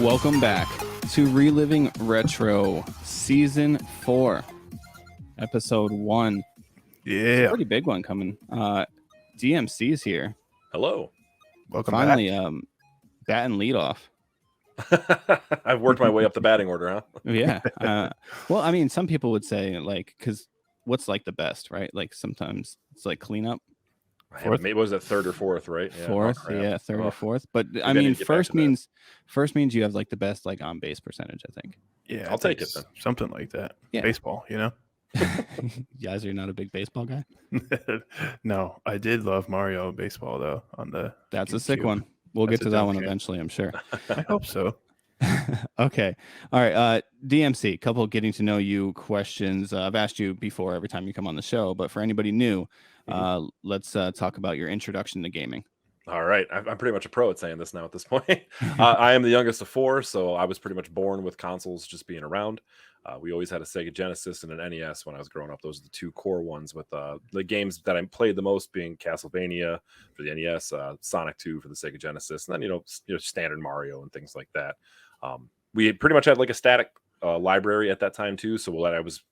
Welcome back to Reliving Retro Season 4, Episode 1. Yeah. It's a pretty big one coming. DMC's here. Hello. Welcome Finally, back. batting leadoff. I've worked my way up the batting order, huh? Yeah. Well, I mean, some people would say, like, because what's like the best, right? Like sometimes it's like cleanup. Maybe was it third or fourth, right? Yeah. Fourth, third or fourth. But I mean, first means you have like the best like on base percentage, I think. Yeah, I'll take it then. Something like that. Yeah. Baseball, you know? Yaiser, you're not a big baseball guy? No, I did love Mario baseball though. That's a sick one. We'll get to that one eventually, I'm sure. I hope so. Okay. All right. DMC, couple of getting to know you questions. I've asked you before every time you come on the show, but for anybody new, let's talk about your introduction to gaming. All right. I'm pretty much a pro at saying this now at this point. I am the youngest of four, so I was pretty much born with consoles just being around. We always had a Sega Genesis and an NES when I was growing up. Those are the two core ones, with the games that I played the most being Castlevania for the NES, Sonic 2 for the Sega Genesis, and then standard Mario and things like that. We pretty much had like a static library at that time too, so what I was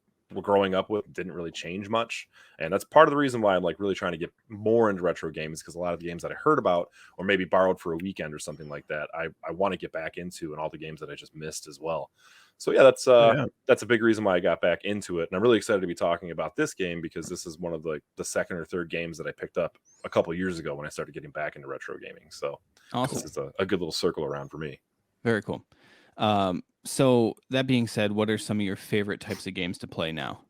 growing up with didn't really change much, and that's part of the reason why I'm like really trying to get more into retro games, because a lot of the games that I heard about or maybe borrowed for a weekend or something like that, I want to get back into, and all the games that I just missed as well. So yeah, that's a big reason why I got back into it, and I'm really excited to be talking about this game because this is one of the second or third games that I picked up a couple years ago when I started getting back into retro gaming. So awesome. This is a good little circle around for me. Very cool. So that being said, what are some of your favorite types of games to play now?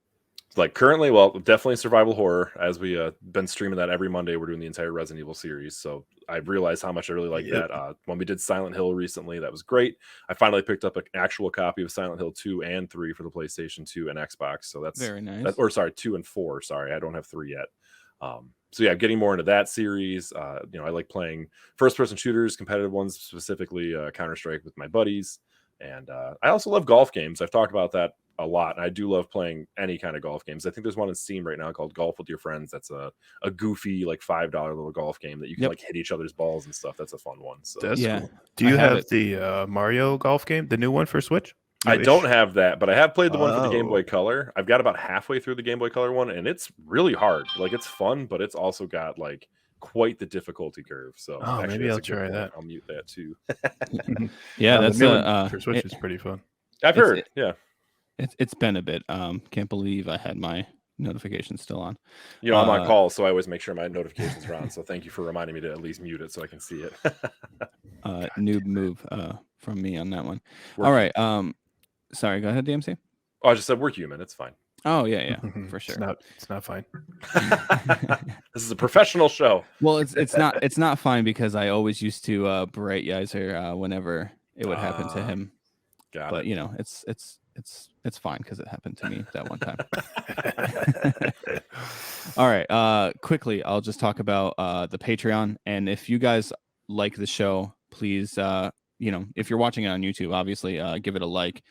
Like currently, well, definitely survival horror. As we been streaming that every Monday, we're doing the entire Resident Evil series. So I realized how much I really like that. When we did Silent Hill recently, that was great. I finally picked up an actual copy of Silent Hill 2 and 3 for the PlayStation 2 and Xbox. So that's very nice. 2 and 4. Sorry, I don't have 3 yet. So yeah, getting more into that series. I like playing first-person shooters, competitive ones, specifically Counter-Strike with my buddies. And I also love golf games. I've talked about that a lot, and I do love playing any kind of golf games. I think there's one on Steam right now called Golf with Your Friends. That's a goofy like $5 little golf game that you can like hit each other's balls and stuff. That's a fun one. So that's cool. Do you have the Mario golf game, the new one for Switch? I don't have that, but I have played the one for the Game Boy Color. I've got about halfway through the Game Boy Color one, and it's really hard. Like, it's fun, but it's also got like quite the difficulty curve. So maybe I'll try that. I'll mute that too. Yeah, that's for Switch is pretty fun. I've heard. It's been a bit. Can't believe I had my notifications still on. I'm on call, so I always make sure my notifications are on. So thank you for reminding me to at least mute it so I can see it. Noob move from me on that one. All right. Sorry, go ahead, DMC. Oh, I just said we're human. It's fine. Oh yeah, for sure. It's not fine. This is a professional show. Well, it's not fine because I always used to berate Yaiser whenever it would happen to him. But it's fine because it happened to me that one time. All right. Quickly, I'll just talk about the Patreon, and if you guys like the show, please, if you're watching it on YouTube, obviously, give it a like.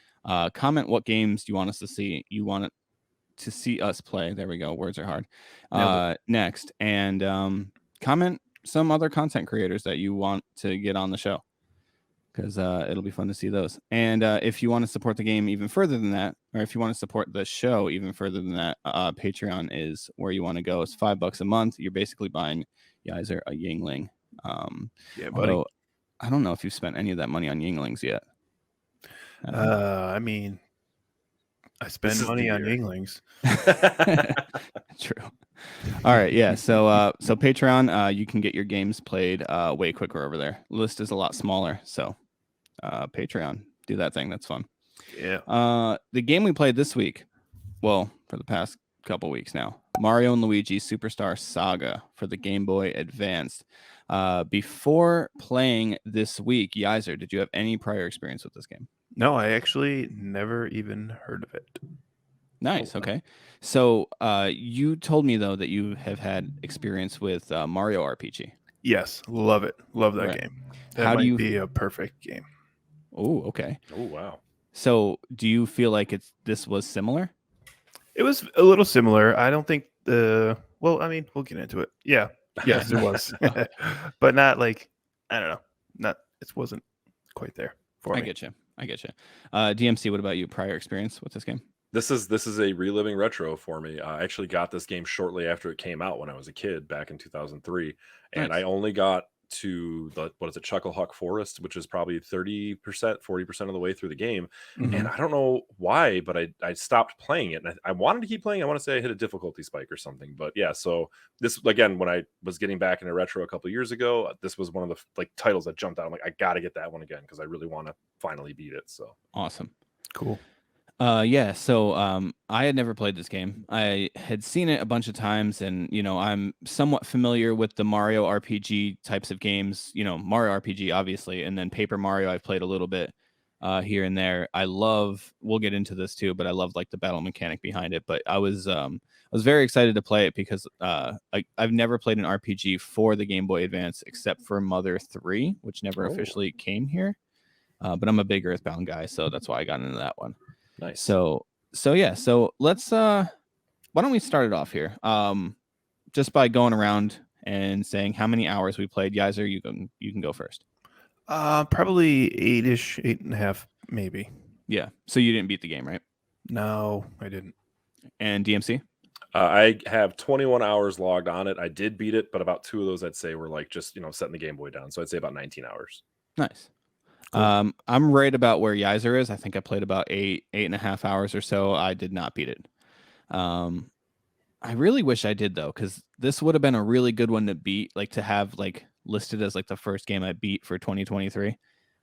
Comment what games you want us to see. You want it to see us play. There we go. Words are hard. Next, and comment some other content creators that you want to get on the show, because it'll be fun to see those. And if you want to support the game even further than that, or if you want to support the show even further than that, Patreon is where you want to go. It's $5 a month. You're basically buying Yaiser a Yingling. Buddy. I don't know if you've spent any of that money on Yinglings yet. I mean, I spend money on Yinglings. True. All right, yeah. So Patreon, you can get your games played way quicker over there. List is a lot smaller, so Patreon, do that thing. That's fun. Yeah. The game we played this week, well, for the past couple weeks now, Mario and Luigi Superstar Saga for the Game Boy Advance. Before playing this week, Yaiser, did you have any prior experience with this game? No, I actually never even heard of it. Nice. Okay. So you told me, though, that you have had experience with Mario RPG. Yes. Love it. Love that game. That might be a perfect game. Oh, okay. Oh, wow. So do you feel like this was similar? It was a little similar. I don't think well, I mean, we'll get into it. Yeah. Yes, it was. But not like, I don't know. It wasn't quite there for I me. get you. DMC, what about you? Prior experience with this game? This is a reliving retro for me. I actually got this game shortly after it came out when I was a kid back in 2003, and I Nice. only got to the what is it, Chucklehuck Forest, which is probably 30%, 40% of the way through the game. And Mhm. I don't know why, but I stopped playing it. And I wanted to keep playing. I want to say I hit a difficulty spike or something. But yeah, so this again, when I was getting back into retro a couple years ago, this was one of the like titles that jumped out. I'm like, I gotta get that one again because I really want to finally beat it. So Awesome. Cool. Yeah, so I had never played this game. I had seen it a bunch of times, and I'm somewhat familiar with the Mario RPG types of games. Mario RPG, obviously, and then Paper Mario. I've played a little bit here and there. We'll get into this too, but I love like the battle mechanic behind it. But I was very excited to play it because I've never played an RPG for the Game Boy Advance except for Mother 3, which never Oh. officially came here. But I'm a big Earthbound guy, so that's why I got into that one. nice. So yeah, so let's why don't we start it off here? Just by going around and saying how many hours we played. Yaiser, you can go first. Probably 8-ish, 8.5, maybe. Yeah. So you didn't beat the game, right? No, I didn't. And DMC? I have 21 hours logged on it. I did beat it, but about 2 of those I'd say were like just setting the Game Boy down. So I'd say about 19 hours. Nice. Cool. I'm right about where Yaiser is. I think I played about 8.5 hours or so. I did not beat it. I really wish I did though, because this would have been a really good one to beat, like to have like listed as like the first game I beat for 2023.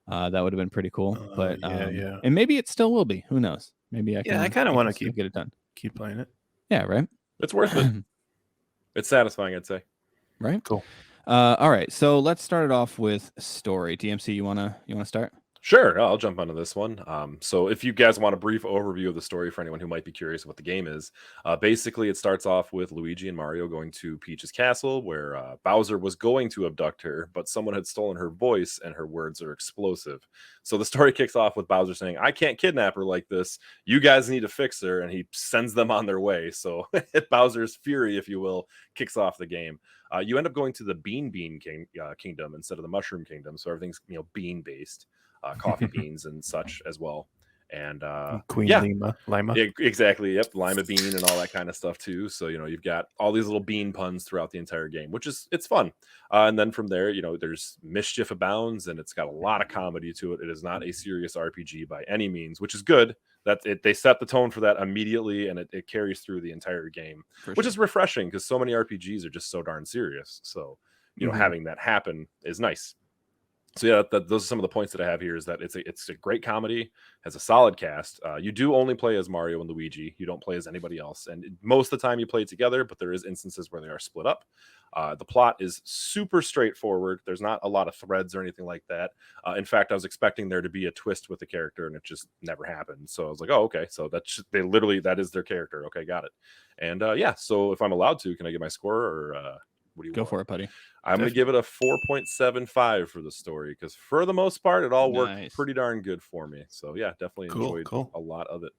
That would have been pretty cool. But yeah. and maybe it still will be. Who knows? Maybe I can. I kind of want to get it done. keep playing it. Yeah. Right. It's worth it. It's satisfying, I'd say. Right. Cool. All right. So let's start it off with story. DMC, you wanna start? Sure, I'll jump onto this one. So if you guys want a brief overview of the story for anyone who might be curious what the game is, basically it starts off with Luigi and Mario going to Peach's castle where Bowser was going to abduct her, but someone had stolen her voice and her words are explosive. So the story kicks off with Bowser saying, I can't kidnap her like this. You guys need to fix her. And he sends them on their way. So Bowser's fury, if you will, kicks off the game. You end up going to the Bean Kingdom instead of the Mushroom Kingdom. So everything's bean based. Coffee beans and such as well. And Queen Lima. Yeah, exactly. Yep, lima bean and all that kind of stuff too. So you've got all these little bean puns throughout the entire game, which it's fun. And then from there, there's mischief abounds, and it's got a lot of comedy to it. It is not a serious RPG by any means, which is good. They set the tone for that immediately, and it carries through the entire game, which is refreshing because so many RPGs are just so darn serious. So having that happen is nice. So yeah, those are some of the points that I have here. Is that it's a great comedy, has a solid cast. You do only play as Mario and Luigi. You don't play as anybody else, and most of the time you play together. But there is instances where they are split up. The plot is super straightforward. There's not a lot of threads or anything like that. In fact, I was expecting there to be a twist with the character, and it just never happened. So I was like, oh, okay. So that is their character. Okay, got it. And yeah. So if I'm allowed to, can I get my score or? What do you Go for it, buddy. I'm going to give it a 4.75 for the story because for the most part, it all worked pretty darn good for me. So yeah, definitely enjoyed a lot of it.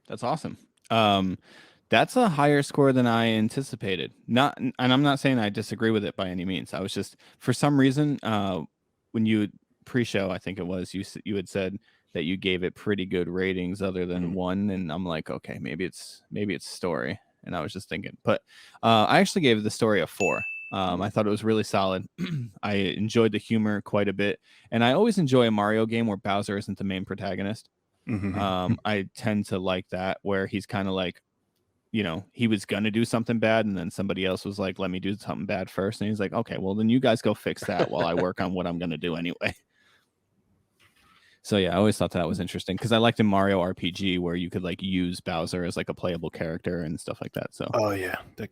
That's awesome. That's a higher score than I anticipated. And I'm not saying I disagree with it by any means. I was just, for some reason, when you pre-show, I think it was, you had said that you gave it pretty good ratings other than one, and I'm like, okay, maybe it's story. And I was just thinking, but I actually gave the story a 4. I thought it was really solid. I enjoyed the humor quite a bit, and I always enjoy a Mario game where Bowser isn't the main protagonist. I tend to like that, where he's kind of like, he was gonna do something bad, and then somebody else was like, "Let me do something bad first," and he's like, "Okay, well then you guys go fix that while I work on what I'm gonna do anyway." So yeah, I always thought that was interesting because I liked in Mario RPG where you could like use Bowser as like a playable character and stuff like that. So that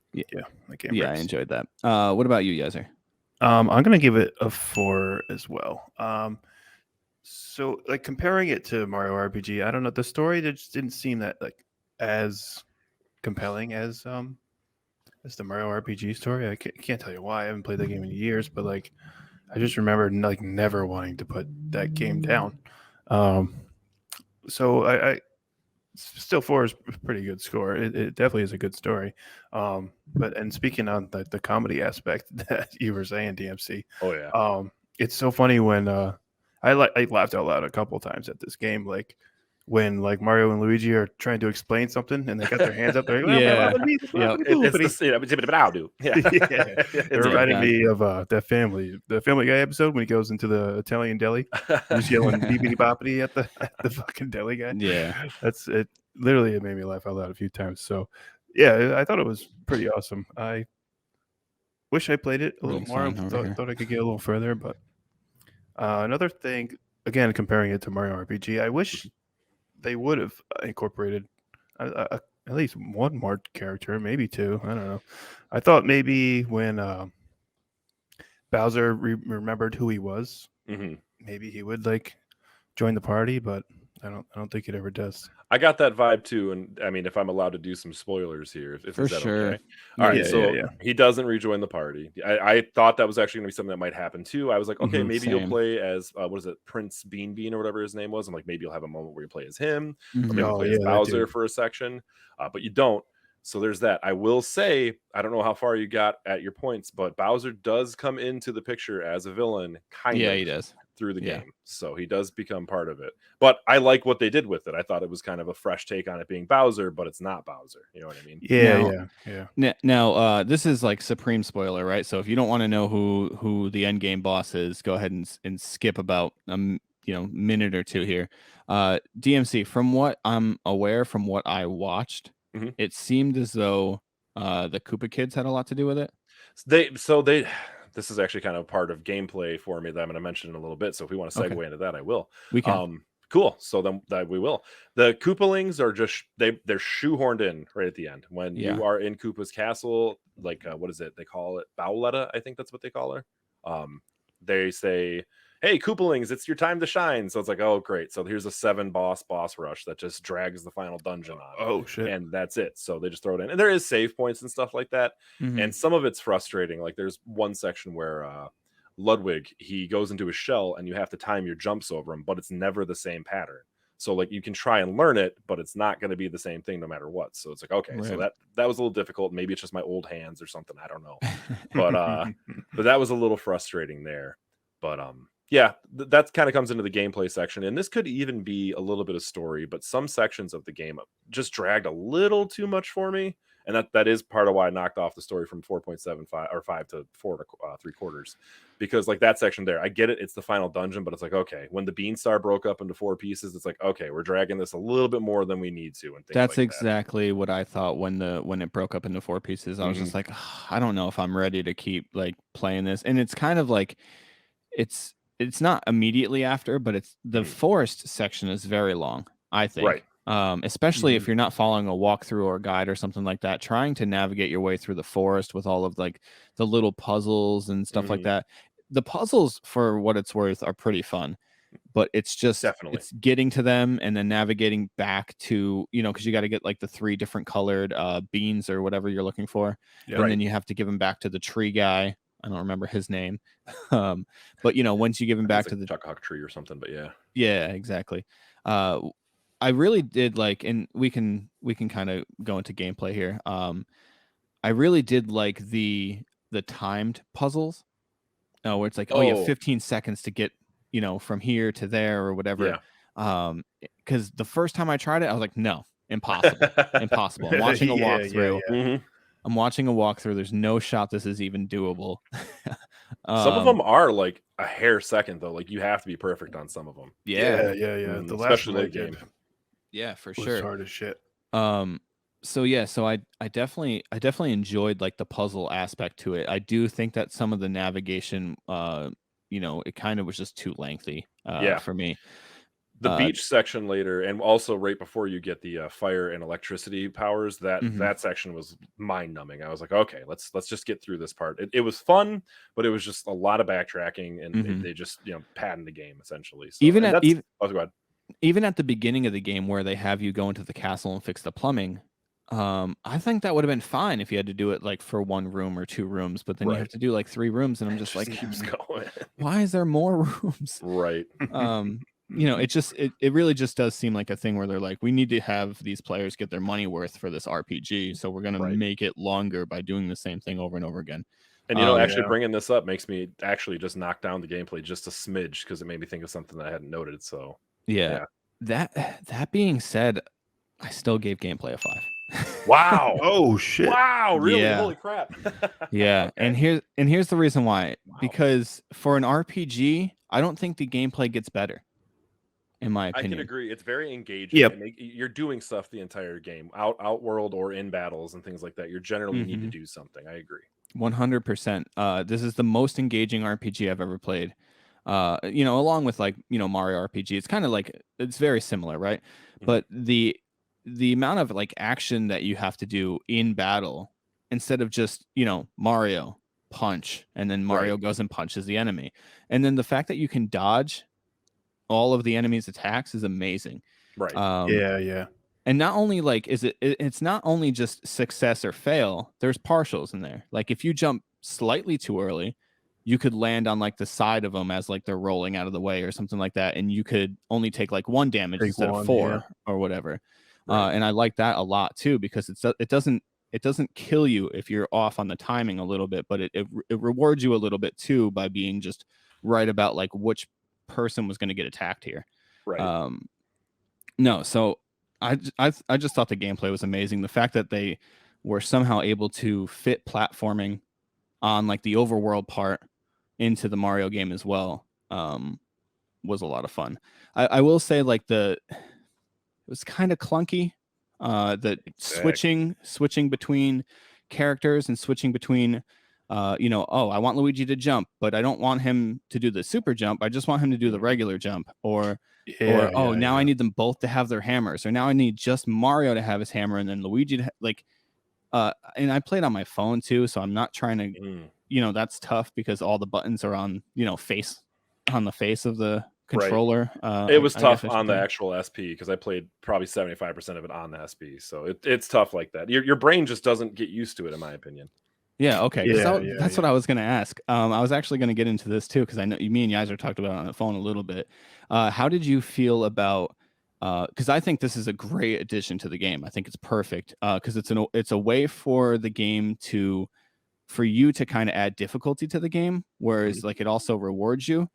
game I enjoyed that. What about you, Yaiser? I'm gonna give it a 4 as well. So like comparing it to Mario RPG, I don't know, the story just didn't seem that like as compelling as the Mario RPG story. I can't tell you why. I haven't played that game in years, but like I just remember like never wanting to put that game down. So I still 4 is a pretty good score. It definitely is a good story. But speaking on the comedy aspect that you were saying, DMC. Oh yeah. It's so funny when I laughed out loud a couple times at this game, like when like Mario and Luigi are trying to explain something and they got their hands up. They're like, Yeah. Yep. It's the same. Yeah, yeah. It It's reminded bad. me of the Family Guy episode when he goes into the Italian deli and he's yelling beepity boppity at the fucking deli guy. Yeah. That's it. Literally, it made me laugh out loud a few times. So, yeah, I thought it was pretty awesome. I wish I played it a little Really more. I fun over here. thought I could get a little further, but another thing, again, comparing it to Mario RPG, I wish they would have incorporated at least one more character, maybe two. I don't know. I thought maybe when Bowser remembered who he was, maybe he would like join the party, but I don't think it ever does. I got that vibe too, and I mean, if I'm allowed to do some spoilers here, if For is that sure. okay? All right, Yeah, so yeah. he doesn't rejoin the party. I thought that was actually going to be something that might happen too. I was like, okay, maybe you'll Same. play as what is it, Prince Bean or whatever his name was. I'm like, maybe you'll have a moment where you play as him, or maybe Mhm. Oh, play yeah, as that Bowser dude. for a section, but you don't. So there's that. I will say, I don't know how far you got at your points, but Bowser does come into the picture as a villain, kind Yeah, of he does. through the Yeah. game. So he does become part of it. But I like what they did with it. I thought it was kind of a fresh take on it being Bowser, but it's not Bowser. You know what I mean? Yeah. Now, this is like supreme spoiler, right? So if you don't want to know who the end game boss is, go ahead and skip about minute or two here. DMC, from what I'm aware, from what I watched, it seemed as though the Koopa kids had a lot to do with it. They this is actually kind of part of gameplay for me that I'm going to mention in a little bit. So if we want to segue Okay. into that, I will. We can. Cool. So then that we will. The Koopalings are just they're shoehorned in right at the end when you are in Koopa's castle. Like what is it? They call it Bowletta. I think that's what they call her. They say, "Hey, Koopalings, it's your time to shine." So it's like, oh, great. So here's a 7 boss rush that just drags the final dungeon on. Oh shit. And that's it. So they just throw it in. And there is save points and stuff like that. Mhm. And some of it's frustrating. Like there's one section where Ludwig, he goes into his shell and you have to time your jumps over him, but it's never the same pattern. So like you can try and learn it, but it's not going to be the same thing no matter what. So it's like, okay, so Right. that was a little difficult. Maybe it's just my old hands or something. I don't know. But that was a little frustrating there. But yeah, that kind of comes into the gameplay section. And this could even be a little bit of story, but some sections of the game just dragged a little too much for me. And that is part of why I knocked off the story from 4.75 or 5 to 4 3/4, because like that section there, I get it. It's the final dungeon, but it's like, okay, when the Beanstar broke up into 4 pieces, it's like, okay, we're dragging this a little bit more than we need to. And things That's like exactly what I thought when it broke up into 4 pieces. I was just like, I don't know if I'm ready to keep like playing this. And it's kind of like it's not immediately after, but it's the forest section is very long, I think. Right. Especially if you're not following a walkthrough or guide or something like that, trying to navigate your way through the forest with all of like the little puzzles and stuff like that. The puzzles, for what it's worth, are pretty fun, but it's just Definitely. it's getting to them and then navigating back to, because you got to get like the 3 different colored beans or whatever you're looking for, and then you have to give them back to the tree guy. I don't remember his name, but once you give him back to the Chuck tree or something, but yeah, exactly. I really did like, and we can kind of go into gameplay here. I really did like the timed puzzles, where it's like, you have 15 seconds to get, from here to there or whatever. Because the first time I tried it, I was like, no, impossible. I'm watching a walkthrough. I'm watching a walkthrough. There's no shot this is even doable. Some of them are like a hair second though. Like you have to be perfect on some of them. Yeah. The last Especially one I late did game. Yeah, for was sure. hard as shit. So I definitely enjoyed like the puzzle aspect to it. I do think that some of the navigation, it kind of was just too lengthy for me. The beach section later, and also right before you get the fire and electricity powers, that section was mind numbing. I was like, okay, let's just get through this part. It was fun, but it was just a lot of backtracking, and they just padding the game essentially. So, go ahead. Even at the beginning of the game where they have you go into the castle and fix the plumbing, I think that would have been fine if you had to do it like for 1 room or 2 rooms, but then you have to do like 3 rooms, and I'm just like, keeps going. why is there more rooms? Right. you know, it really just does seem like a thing where they're like, we need to have these players get their money worth for this RPG, so we're gonna make it longer by doing the same thing over and over again. And actually bringing this up makes me actually just knock down the gameplay just a smidge because it made me think of something that I hadn't noted. So yeah. That being said, I still gave gameplay a 5. Wow. Oh shit. Wow, really? Yeah. Holy crap. Yeah. Okay. And here's the reason why. Wow. Because for an RPG, I don't think the gameplay gets better, in my opinion. I can agree. It's very engaging. Yep. You're doing stuff the entire game, outworld or in battles and things like that. You generally need to do something. I agree. 100%. This is the most engaging RPG I've ever played. You know, along with like, you know, Mario RPG. It's kind of like, it's very similar, right? But the amount of like action that you have to do in battle, instead of just, you know, Mario punch and then Mario goes and punches the enemy, and then the fact that you can dodge all of the enemy's attacks is amazing. Right. Yeah. And not only like it's not only just success or fail, there's partials in there. Like if you jump slightly too early, you could land on like the side of them as like they're rolling out of the way or something like that, and you could only take like 1 damage instead of 4 or whatever. And I like that a lot too, because it doesn't kill you if you're off on the timing a little bit, but it rewards you a little bit too by being just right about like which person was going to get attacked here. Right. No, so I just thought the gameplay was amazing. The fact that they were somehow able to fit platforming on like the overworld part into the Mario game as well was a lot of fun. I will say like it was kind of clunky. Switching between characters and switching between you know, oh, I want Luigi to jump, but I don't want him to do the super jump. I just want him to do the regular jump. Or now I need them both to have their hammers, or now I need just Mario to have his hammer and then Luigi to like and I played on my phone too, so I'm not trying to you know, that's tough because all the buttons are on, you know, on the face of the controller. It was tough on the actual SP because I played probably 75% of it on the SP, so it's tough like that. Your brain just doesn't get used to it, in my opinion. Yeah, okay. That's what I was going to ask. I was actually going to get into this too, because I know me and Yaiser talked about it on the phone a little bit. How did you feel about? Because I think this is a great addition to the game. I think it's perfect because it's a way for the game for you to kind of add difficulty to the game, whereas like it also rewards you,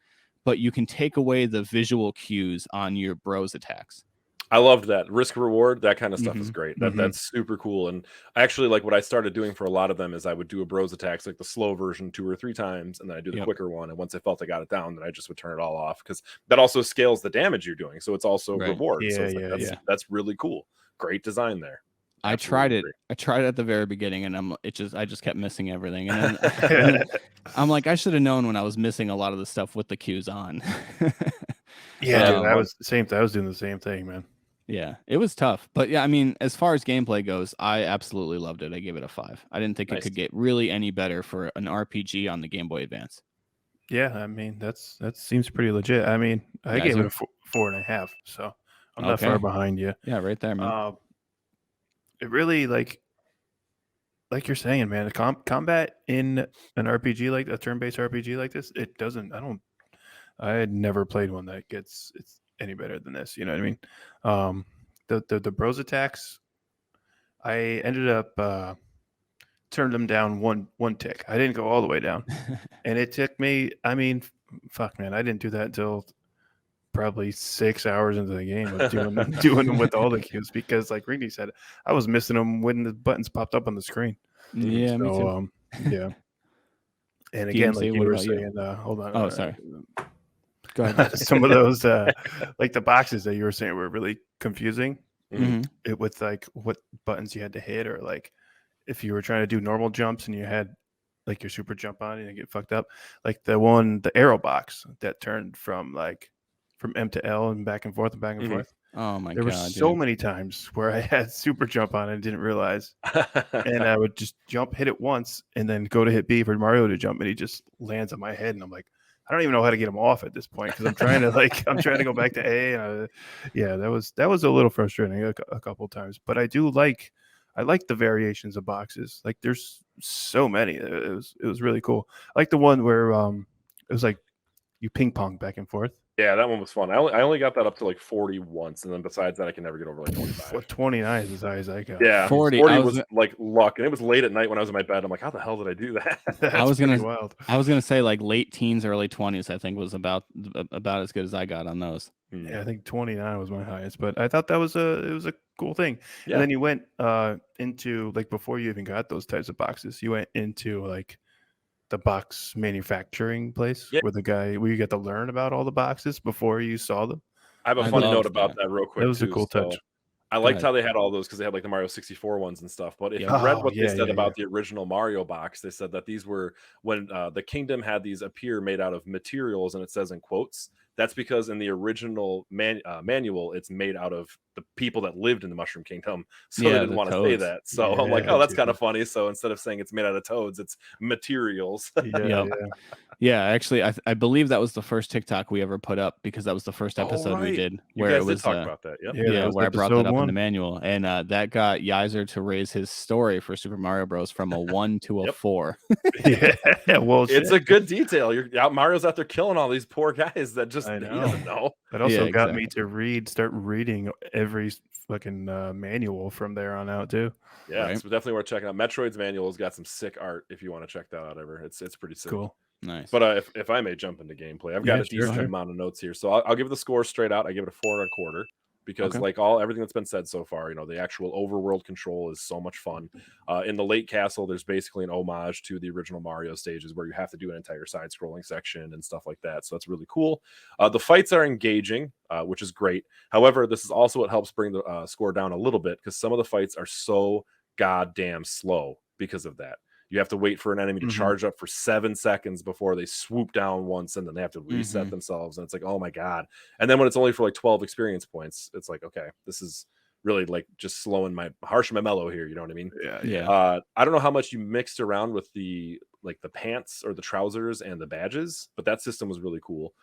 but you can take away the visual cues on your bros attacks. I loved that risk reward. That kind of stuff is great. That's super cool. And actually, like what I started doing for a lot of them is I would do a bros attacks, like the slow version 2 or 3 times, and then I do the quicker one. And once I felt I got it down, then I just would turn it all off because that also scales the damage you're doing. So it's also reward. So it's that's really cool. Great design there. I tried it at the very beginning, and I just kept missing everything. And then I'm like, I should have known when I was missing a lot of the stuff with the cues on. Dude, I was doing the same thing, man. Yeah, it was tough. But yeah, I mean, as far as gameplay goes, I absolutely loved it. I gave it a 5. I didn't think it could get really any better for an RPG on the Game Boy Advance. Yeah, I mean, that seems pretty legit. I mean, I gave it a 4.5, so I'm not far behind you. Yeah, right there, man. It really, like you're saying, man, the combat in an RPG, like a turn-based RPG like this, I had never played one that it's any better than this. You know what I mean? The bros attacks, I ended up turned them down one tick. I didn't go all the way down, and it took me. I mean, fuck, man, I didn't do that until probably 6 hours into the game of doing them with all the cues because, like Rigney said, I was missing them when the buttons popped up on the screen. Yeah, me too. Yeah. And again, like you were saying, hold on. Oh, sorry. Go ahead. Some of those, like the boxes that you were saying, were really confusing. It with like what buttons you had to hit, or like if you were trying to do normal jumps and you had like your super jump on and you get fucked up. Like the arrow box that turned from M to L and back and forth and back and forth. Oh my god! There were so many times where I had super jump on and didn't realize, and I would just jump, hit it once, and then go to hit B for Mario to jump, and he just lands on my head, and I'm like, I don't even know how to get him off at this point because I'm trying to go back to A. And that was a little frustrating a couple of times, but I like the variations of boxes. Like there's so many. It was really cool. I like the one where it was like you ping pong back and forth. Yeah, that one was fun. I only got that up to like 40 once, and then besides that, I can never get over like 25. 29 is as high as I got. Yeah, 40. 40 was like luck, and it was late at night when I was in my bed. I'm like, how the hell did I do that? That's pretty wild. I was gonna say like late teens, early 20s. I think was about as good as I got on those. Yeah, I think 29 was my highest, but I thought that was a cool thing. Yeah. And then you went into like before you even got those types of boxes, you went into like the box manufacturing place where you get to learn about all the boxes before you saw them. I have a funny note about that real quick. That was too, a cool touch. I liked how they had all those because they had like the Mario 64 ones and stuff. But if you read what they said about the original Mario box, they said that these were when the Kingdom had these appear made out of materials, and it says in quotes. That's because in the original manual, it's made out of the people that lived in the Mushroom Kingdom. So they didn't want to say that. So I'm like, oh, that's kind of funny. So instead of saying it's made out of toads, it's materials. Yeah, actually, I believe that was the first TikTok we ever put up because that was the first episode we did where it was talk about that. Where I brought that up in the manual, and that got Yaiser to raise his story for Super Mario Bros. From a 1 to a 4. Well, it's a good detail. Mario's out there killing all these poor guys that just he doesn't know. That also got me to start reading every fucking manual from there on out too. Yeah, it's definitely worth checking out. Metroid's manual has got some sick art if you want to check that out ever. It's pretty sick. Cool. Nice. But if I may jump into gameplay, I've got a decent amount of notes here. So I'll give the score straight out. I give it a 4.25 because like everything that's been said so far, the actual overworld control is so much fun. In the late castle, there's basically an homage to the original Mario stages where you have to do an entire side-scrolling section and stuff like that. So that's really cool. The fights are engaging, which is great. However, this is also what helps bring the score down a little bit because some of the fights are so goddamn slow because of that. You have to wait for an enemy to charge up for 7 seconds before they swoop down once, and then they have to reset themselves. And it's like, oh my God. And then when it's only for like 12 experience points, it's like, okay, this is really like just slowing harsh my mellow here. You know what I mean? Yeah. I don't know how much you mixed around with the pants or the trousers and the badges, but that system was really cool.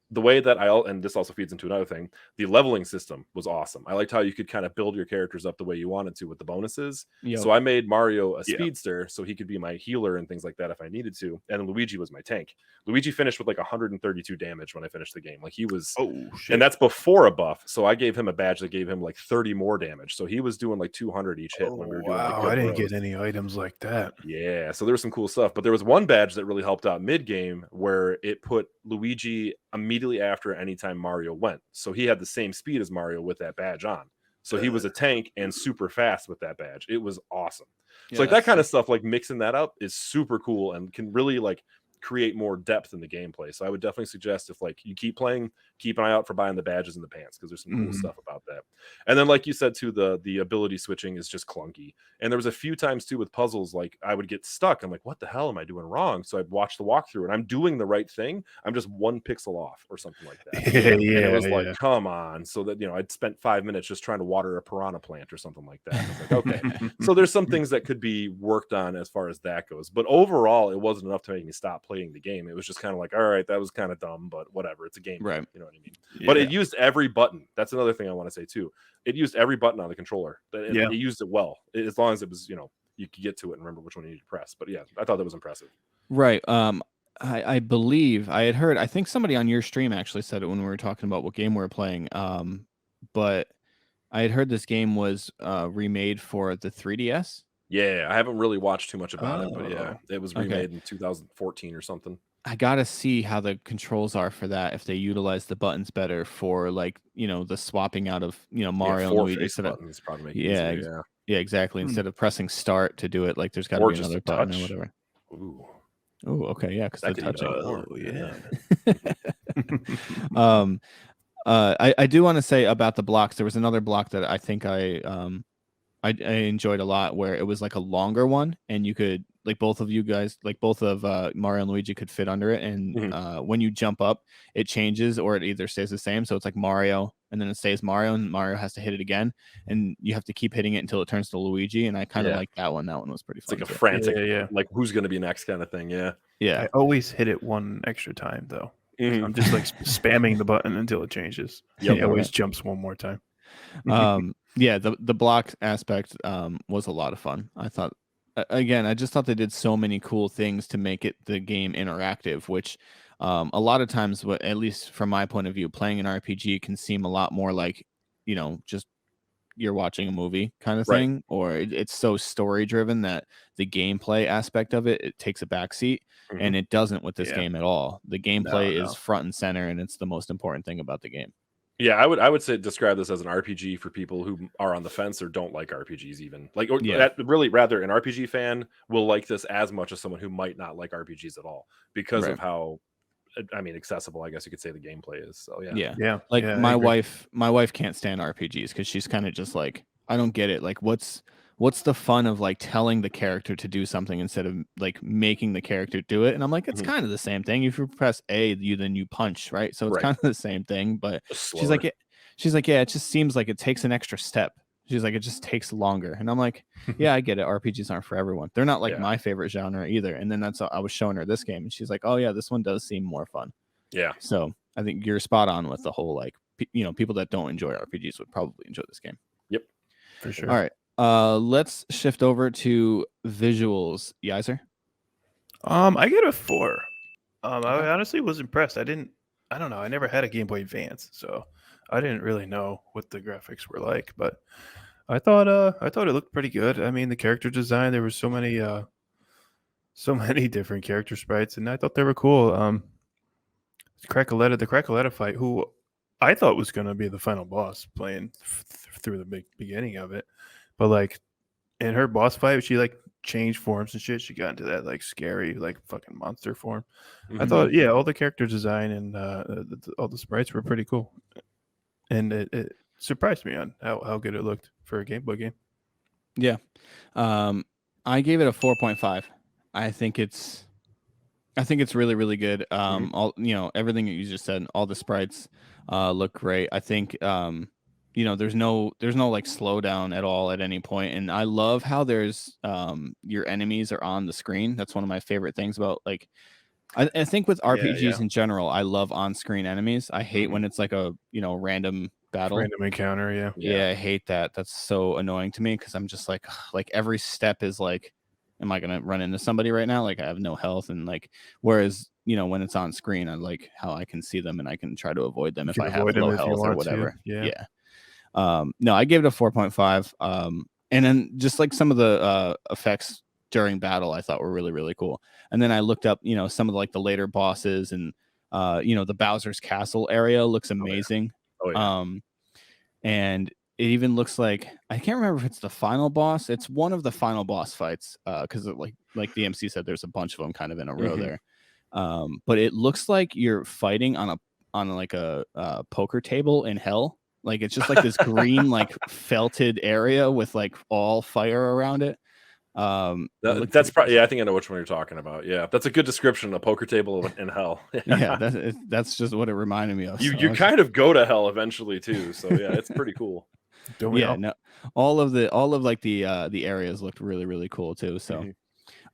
The way that and this also feeds into another thing, the leveling system was awesome. I liked how you could kind of build your characters up the way you wanted to with the bonuses. So I made Mario a speedster so he could be my healer and things like that if I needed to. And Luigi was my tank. Luigi finished with like 132 damage when I finished the game. Like he was, and that's before a buff. So I gave him a badge that gave him like 30 more damage. So he was doing like 200 each hit when we were doing like I didn't get any items like that. Yeah, so there was some cool stuff. But there was one badge that really helped out mid-game where it put Luigi immediately after anytime Mario went. So he had the same speed as Mario with that badge on. So he was a tank and super fast with that badge. It was awesome. So like that kind of stuff, like mixing that up is super cool and can really like create more depth in the gameplay. So I would definitely suggest if like you keep playing, keep an eye out for buying the badges and the pants because there's some cool stuff about that. And then like you said too, the ability switching is just clunky. And there was a few times too with puzzles like I would get stuck. I'm like, what the hell am I doing wrong? So I'd watch the walkthrough and I'm doing the right thing. I'm just 1 pixel off or something like that. And it was like, come on. So that I'd spent 5 minutes just trying to water a piranha plant or something like that. I was like, okay. So there's some things that could be worked on as far as that goes. But overall, it wasn't enough to make me stop playing the game. It was just kind of like, all right, that was kind of dumb, but whatever. It's a game, right? You know what I mean? But it used every button. That's another thing I want to say too. It used every button on the controller. It used it well, as long as it was, you could get to it and remember which one you need to press. But yeah, I thought that was impressive. Right. I believe I had heard. I think somebody on your stream actually said it when we were talking about what game we were playing. But I had heard this game was remade for the 3DS. Yeah, I haven't really watched too much about it, but yeah, it was remade in 2014 or something. I gotta see how the controls are for that. If they utilize the buttons better for like the swapping out of Mario and Luigi. Buttons probably make yeah, exactly. Instead of pressing start to do it, like there's got to be another button or whatever. Ooh, okay, yeah, because the touching. I do want to say about the blocks. There was another block that I think I enjoyed a lot where it was like a longer one and you could like both of you guys like both of Mario and Luigi could fit under it and when you jump up it changes or it either stays the same, so it's like Mario and then it stays Mario and Mario has to hit it again and you have to keep hitting it until it turns to Luigi, and I kind of like that one was pretty fun. It's like a frantic like who's gonna be next kind of thing. I always hit it one extra time though. I'm just like spamming the button until it changes. It always jumps one more time. The block aspect was a lot of fun. I thought I just thought they did so many cool things to make it the game interactive, which A lot of times, at least from my point of view, playing an RPG can seem a lot more like, just you're watching a movie kind of Right. thing, or it's so story driven that the gameplay aspect of it takes a backseat, and it doesn't with this Yeah. game at all. The gameplay No. is front and center, and it's the most important thing about the game. Yeah, I would say describe this as an RPG for people who are on the fence or don't like RPGs even. Like, or Yeah. really rather an RPG fan will like this as much as someone who might not like RPGs at all because Right. of how, I mean, accessible, I guess you could say the gameplay is. So yeah. Yeah. Like yeah, I my agree. wife can't stand RPGs because she's kind of just like, I don't get it. Like, what's the fun of like telling the character to do something instead of like making the character do it? And I'm like, it's Mhm. kind of the same thing. If you press A, then you punch, right? So it's Right. kind of the same thing. But Just she's like, slower. yeah, it just seems like it takes an extra step. She's like, it just takes longer. And I'm like, yeah, I get it. RPGs aren't for everyone. They're not like Yeah. my favorite genre either. And then I was showing her this game, and she's like, oh yeah, this one does seem more fun. Yeah. So I think you're spot on with the whole like people that don't enjoy RPGs would probably enjoy this game. Yep. For sure. All right, let's shift over to visuals. Yaiser? I get a 4. Okay. I honestly was impressed. I don't know. I never had a Game Boy Advance, so I didn't really know what the graphics were like. But I thought it looked pretty good. I mean, the character design, there were so many different character sprites, and I thought they were cool. The Cracoletta fight, who I thought was going to be the final boss, playing through the beginning of it, but like in her boss fight, she like changed forms and shit. She got into that like scary like fucking monster form. I Mhm. thought, yeah, all the character design and all the sprites were pretty cool, and it surprised me on how good it looked for a Game Boy game. Yeah. I gave it a 4.5. I think it's really, really good. All everything that you just said, all the sprites look great. I think there's no like slowdown at all at any point, and I love how there's your enemies are on the screen. That's one of my favorite things about like I think with RPGs in general, I love on-screen enemies. I hate when it's like a random battle. Random encounter, yeah. Yeah, I hate that. That's so annoying to me because I'm just like every step is like, am I gonna run into somebody right now? Like I have no health, and like whereas when it's on screen, I like how I can see them and I can try to avoid them You if can I have avoid them low if you health or want to. whatever. Yeah. No, I gave it a 4.5. And then just like some of the effects during battle, I thought were really, really cool. And then I looked up, some of like the later bosses, and the Bowser's Castle area looks amazing. Oh yeah. And it even looks like I can't remember if it's the final boss. It's one of the final boss fights because like the MC said, there's a bunch of them kind of in a row Mhm. there. But it looks like you're fighting on like a poker table in hell. Like it's just like this green like felted area with like all fire around it. It looked That's pretty probably, cool. yeah, I think I know which one you're talking about. Yeah, that's a good description. A poker table in hell. Yeah, that's just what it reminded me of. You So I you was- kind of go to hell eventually too. So yeah, it's pretty cool. Don't we yeah, all? no, all of like the areas looked really, really cool too. So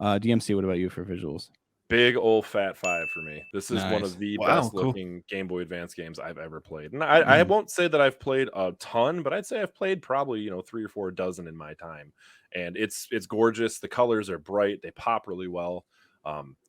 Mhm. DMC, what about you for visuals? Big old fat 5 for me. This is one Nice. of the Wow, best cool. looking Game Boy Advance games I've ever played. And I Mhm. won't say that I've played a ton, but I'd say I've played probably 3 or 4 dozen in my time. And it's gorgeous. The colors are bright. They pop really well.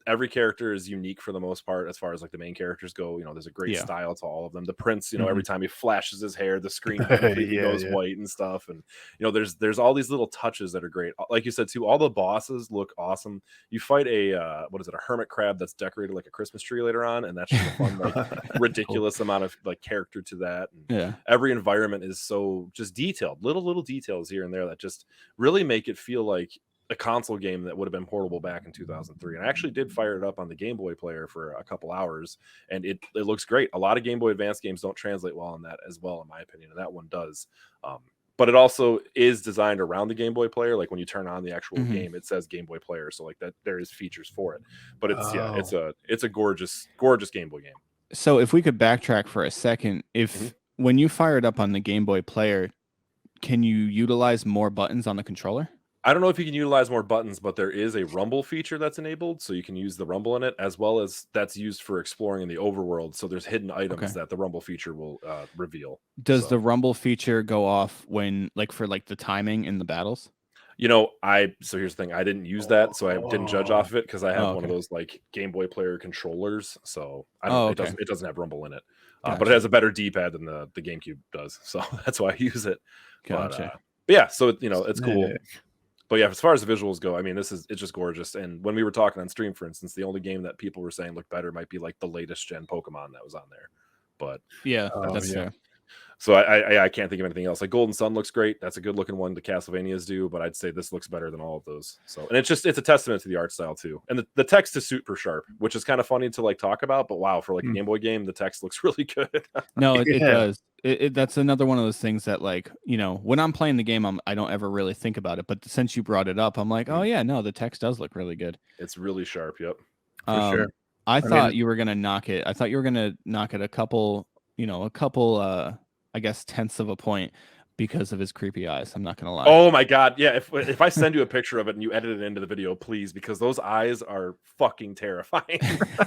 Every character is unique for the most part, as far as like the main characters go. There's a great Yeah. style to all of them. The prince, Mhm. every time he flashes his hair, the screen completely Yeah, goes yeah. white and stuff. And there's all these little touches that are great. Like you said too, all the bosses look awesome. You fight a what is it, a hermit crab that's decorated like a Christmas tree later on, and that's just a fun, like ridiculous amount of like character to that. And Yeah. every environment is so just detailed, little details here and there that just really make it feel like a console game that would have been portable back in 2003. And I actually did fire it up on the Game Boy player for a couple hours, and it looks great. A lot of Game Boy Advance games don't translate well on that as well, in my opinion, and that one does. But it also is designed around the Game Boy player. Like when you turn on the actual Mhm. game, it says Game Boy player, so like that there is features for it. But Oh. it's a gorgeous Game Boy game. So if we could backtrack for a second, if Mhm. when you fire it up on the Game Boy player, can you utilize more buttons on the controller? I don't know if you can utilize more buttons, but there is a rumble feature that's enabled, so you can use the rumble in it, as well as that's used for exploring in the overworld. So there's hidden items Okay. that the rumble feature will reveal. Does So the rumble feature go off when like for like the timing in the battles? So here's the thing. I didn't use that, so I didn't judge off of it because I have one of okay. those like Game Boy player controllers. So I Oh, don't. okay. It doesn't have rumble in it, but it Gotcha. has a better D-pad than the GameCube does. So that's why I use it. Gotcha. But yeah, so it's cool. Sick. But yeah, as far as the visuals go, I mean, it's just gorgeous. And when we were talking on stream, for instance, the only game that people were saying looked better might be like the latest gen Pokemon that was on there. But Yeah, Oh, that's yeah. fair. so I can't think of anything else. Like Golden Sun looks great. That's a good looking one. The Castlevanias do, but I'd say this looks better than all of those. So, and it's a testament to the art style too. And the text is super sharp, which is kind of funny to like talk about. But wow, for like a Game Boy game, the text looks really good. No, it Yeah. does. That's another one of those things that, like, when I'm playing the game, I don't ever really think about it. But since you brought it up, I'm like, oh yeah, no, the text does look really good. It's really sharp. Yep. For sure. I mean- thought you were gonna knock it. I thought you were gonna knock it a couple, I guess tenths of a point because of his creepy eyes. I'm not gonna lie. Oh my god, yeah. If I send you a picture of it and you edit it into the video, please, because those eyes are fucking terrifying.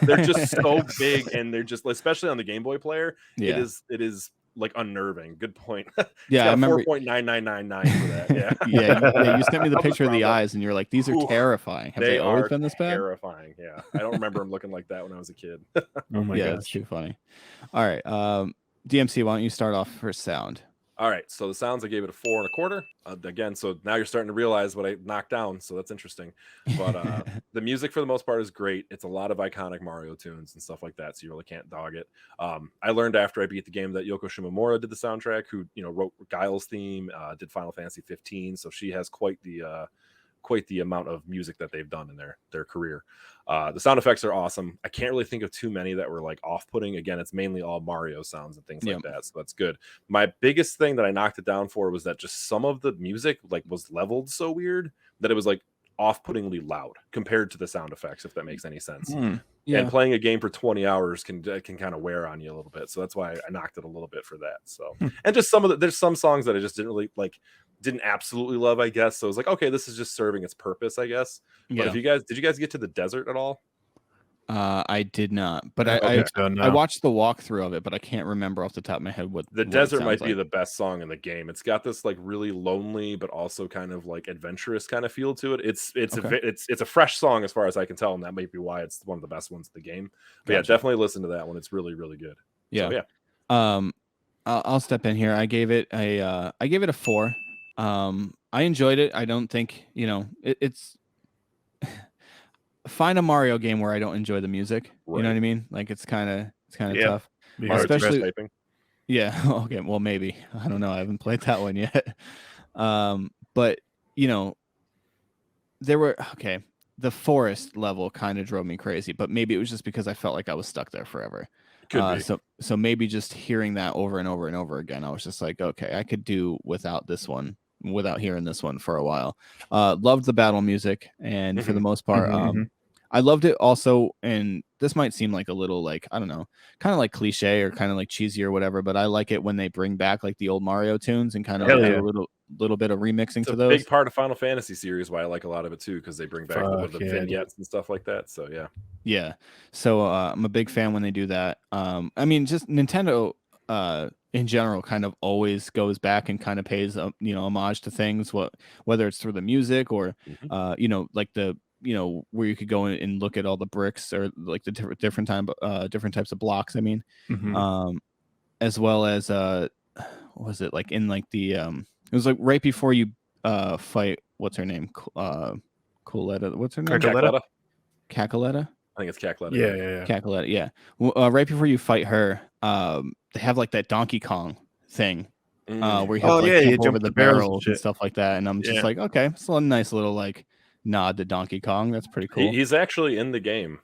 They're just so big, and they're just, especially on the Game Boy player, Yeah. it is like unnerving. Good point. Yeah, I remember. 4.9999 for that. Yeah. Yeah, you sent me the I'll picture of the round up. eyes, and you're like, these are Oof, terrifying. Have they always been this bad? Terrifying. Yeah, I don't remember them looking like that when I was a kid. Oh my Yeah, gosh. it's too funny. All right, DMC, why don't you start off for sound? All right, so the sounds, I gave it a 4 1/4. Again, so now you're starting to realize what I knocked down, so that's interesting. But the music for the most part is great. It's a lot of iconic Mario tunes and stuff like that, so you really can't dog it. I learned after I beat the game that Yoko Shimomura did the soundtrack, who wrote Guile's theme, did Final Fantasy 15, so she has quite the amount of music that they've done in their career. The sound effects are awesome. I can't really think of too many that were like off-putting. Again, it's mainly all Mario sounds and things like that, so that's good. My biggest thing that I knocked it down for was that just some of the music like was leveled so weird that it was like off-puttingly loud compared to the sound effects, if that makes any sense. Yeah. And playing a game for 20 hours can kind of wear on you a little bit, so that's why I knocked it a little bit for that. So and just there's some songs that I just didn't absolutely love, I guess. So I was like, okay, this is just serving its purpose, I guess. But Yeah. did you guys get to the desert at all? I did not, but Okay, I watched the walkthrough of it, but I can't remember off the top of my head what The what it desert sounds might be like. the best song in the game. It's got this like really lonely but also kind of like adventurous kind of feel to it. It's Okay. a fresh song as far as I can tell, and that might be why it's one of the best ones in the game. But yeah, Gotcha. definitely listen to that one. It's really, really good. Yeah. So, yeah. I'll step in here. I gave it a 4. I enjoyed it. I don't think it's find a Mario game where I don't enjoy the music. You know what I mean? Like it's kind of Yeah. tough. Be Mario hard to Especially- Tennis typing. Yeah. Okay. Well, maybe. I don't know. I haven't played that one yet. But there were the forest level kind of drove me crazy, but maybe it was just because I felt like I was stuck there forever. Could be. So maybe just hearing that over and over and over again, I was just like, okay, I could do without this one, without hearing this one for a while. Loved the battle music, and for the most part, I loved it also. And this might seem like a little like, I don't know, kind of like cliche or kind of like cheesy or whatever, but I like it when they bring back like the old Mario tunes and kind of Hell do yeah. a little bit of remixing It's to a those. big part of Final Fantasy series, why I like a lot of it too, because they bring back the Fuck yeah, vignettes and stuff like that. So yeah. Yeah. So I'm a big fan when they do that. I mean, just Nintendo in general kind of always goes back and kind of pays homage to things, whether it's through the music or like the where you could go in and look at all the bricks or like the different types of blocks. I mean, as well as what was it like in like the it was like right before you fight, what's her name? Coletta. What's her name? Cackletta? Cackletta? I think it's Cackletta. Yeah. Cackletta, yeah. Well, right before you fight her, they have like that Donkey Kong thing where you have to you jump over jump the the barrels and barrels and shit. stuff like that. And I'm just like, okay, it's a nice little like nod to Donkey Kong. That's pretty cool. He's actually in the game.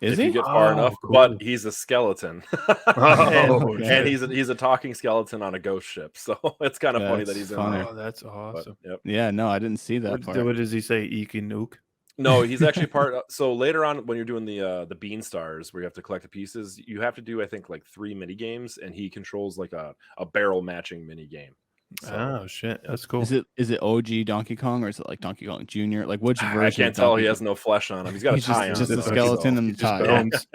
Is if he? you get far enough, cool. but he's a skeleton. okay. And he's a talking skeleton on a ghost ship. So it's kind of funny that That's he's funny. in there. Oh, that's awesome. But, yep. Yeah, no, I didn't see that part. What does he say? Eek and Ook? No, he's actually part of, so later on when you're doing the bean stars where you have to collect the pieces, you have to do I think like 3 mini games, and he controls like a barrel matching mini game. So, Oh shit, that's cool. Is it OG Donkey Kong or is it like Donkey Kong Jr.? Like which version? I can't of tell. Donkey He has Kong? no flesh on him. He's got a He's tie on. just him, a though, skeleton so- and the He just tie. bones.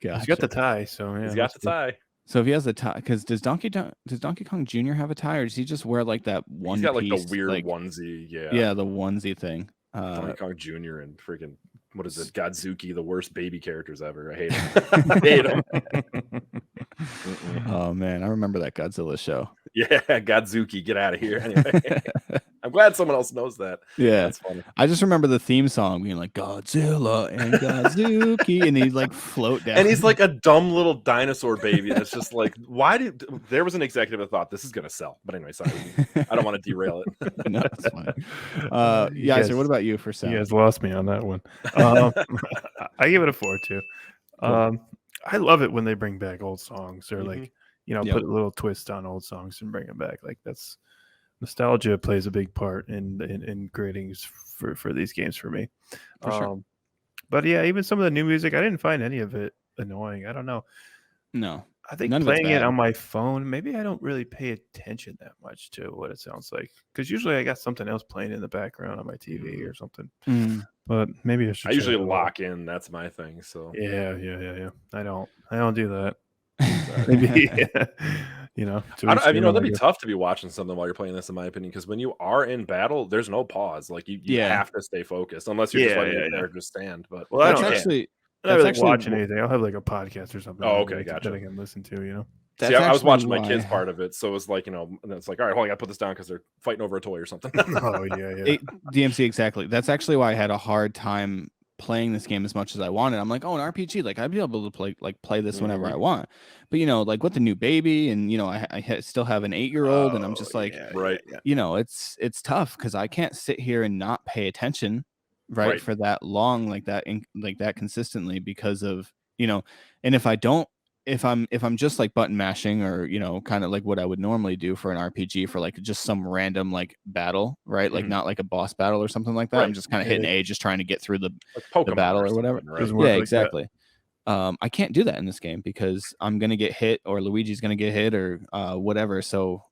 Gotcha. He's got the tie, so yeah. He's got the tie. So if he has a tie, because does Donkey Kong Jr. have a tie, or does he just wear like that one He's got like piece, the weird like onesie. yeah, the onesie thing? Donkey Kong Jr. and freaking what is it? Godzuki, the worst baby characters ever. I hate him. I hate him. Oh man, I remember that Godzilla show. Yeah, Godzuki, get out of here. Anyway, I'm glad someone else knows that. Yeah, That's funny. I just remember the theme song being like Godzilla and Godzuki, and he'd like float down. And he's like a dumb little dinosaur baby, and it's just like, why did there was an executive that thought this is gonna sell? But anyway, sorry, I don't want to derail it. No, that's fine. Yeah, so what about you for sound? You guys lost me on that one. I give it a 4 too. Cool. I love it when they bring back old songs or like Yep. put a little twist on old songs and bring them back. Like that's nostalgia plays a big part in creating for these games for me. For sure. But yeah, even some of the new music, I didn't find any of it annoying. I don't know. No, I think none of it's playing it bad. on my phone, maybe I don't really pay attention that much to what it sounds like because usually I got something else playing in the background on my TV or something. But maybe I should. I usually check it out. lock in. That's my thing. So Yeah. I don't do that. Maybe that'd be tough to be watching something while you're playing this, in my opinion, because when you are in battle, there's no pause. Like you have to stay focused unless you're just letting the character stand. But well, That's I don't actually I'm not that's really actually watching anything. I'll have like a podcast or something. Oh, okay, that gotcha. I can listen to. See, I was watching my why- kids part of it, so it was like, and it's like, all right, hold on, I gotta put this down because they're fighting over a toy or something. Oh yeah. DMC, exactly. That's actually why I had a hard time playing this game as much as I wanted. I'm like, oh, an RPG, like I'd be able to play this whenever I want. But like with the new baby, and I still have an 8-year-old, and I'm just like, right. it's tough because I can't sit here and not pay attention, right, for that long, like that consistently, because of and if I don't. If I'm just like button mashing or kind of like what I would normally do for an RPG for like just some random like battle, right? Like not like a boss battle or something like that. Right. I'm just kind of hitting A, just trying to get through the Like battle or something, whatever. right? Yeah, exactly. I can't do that in this game because I'm gonna get hit or Luigi's gonna get hit or whatever. So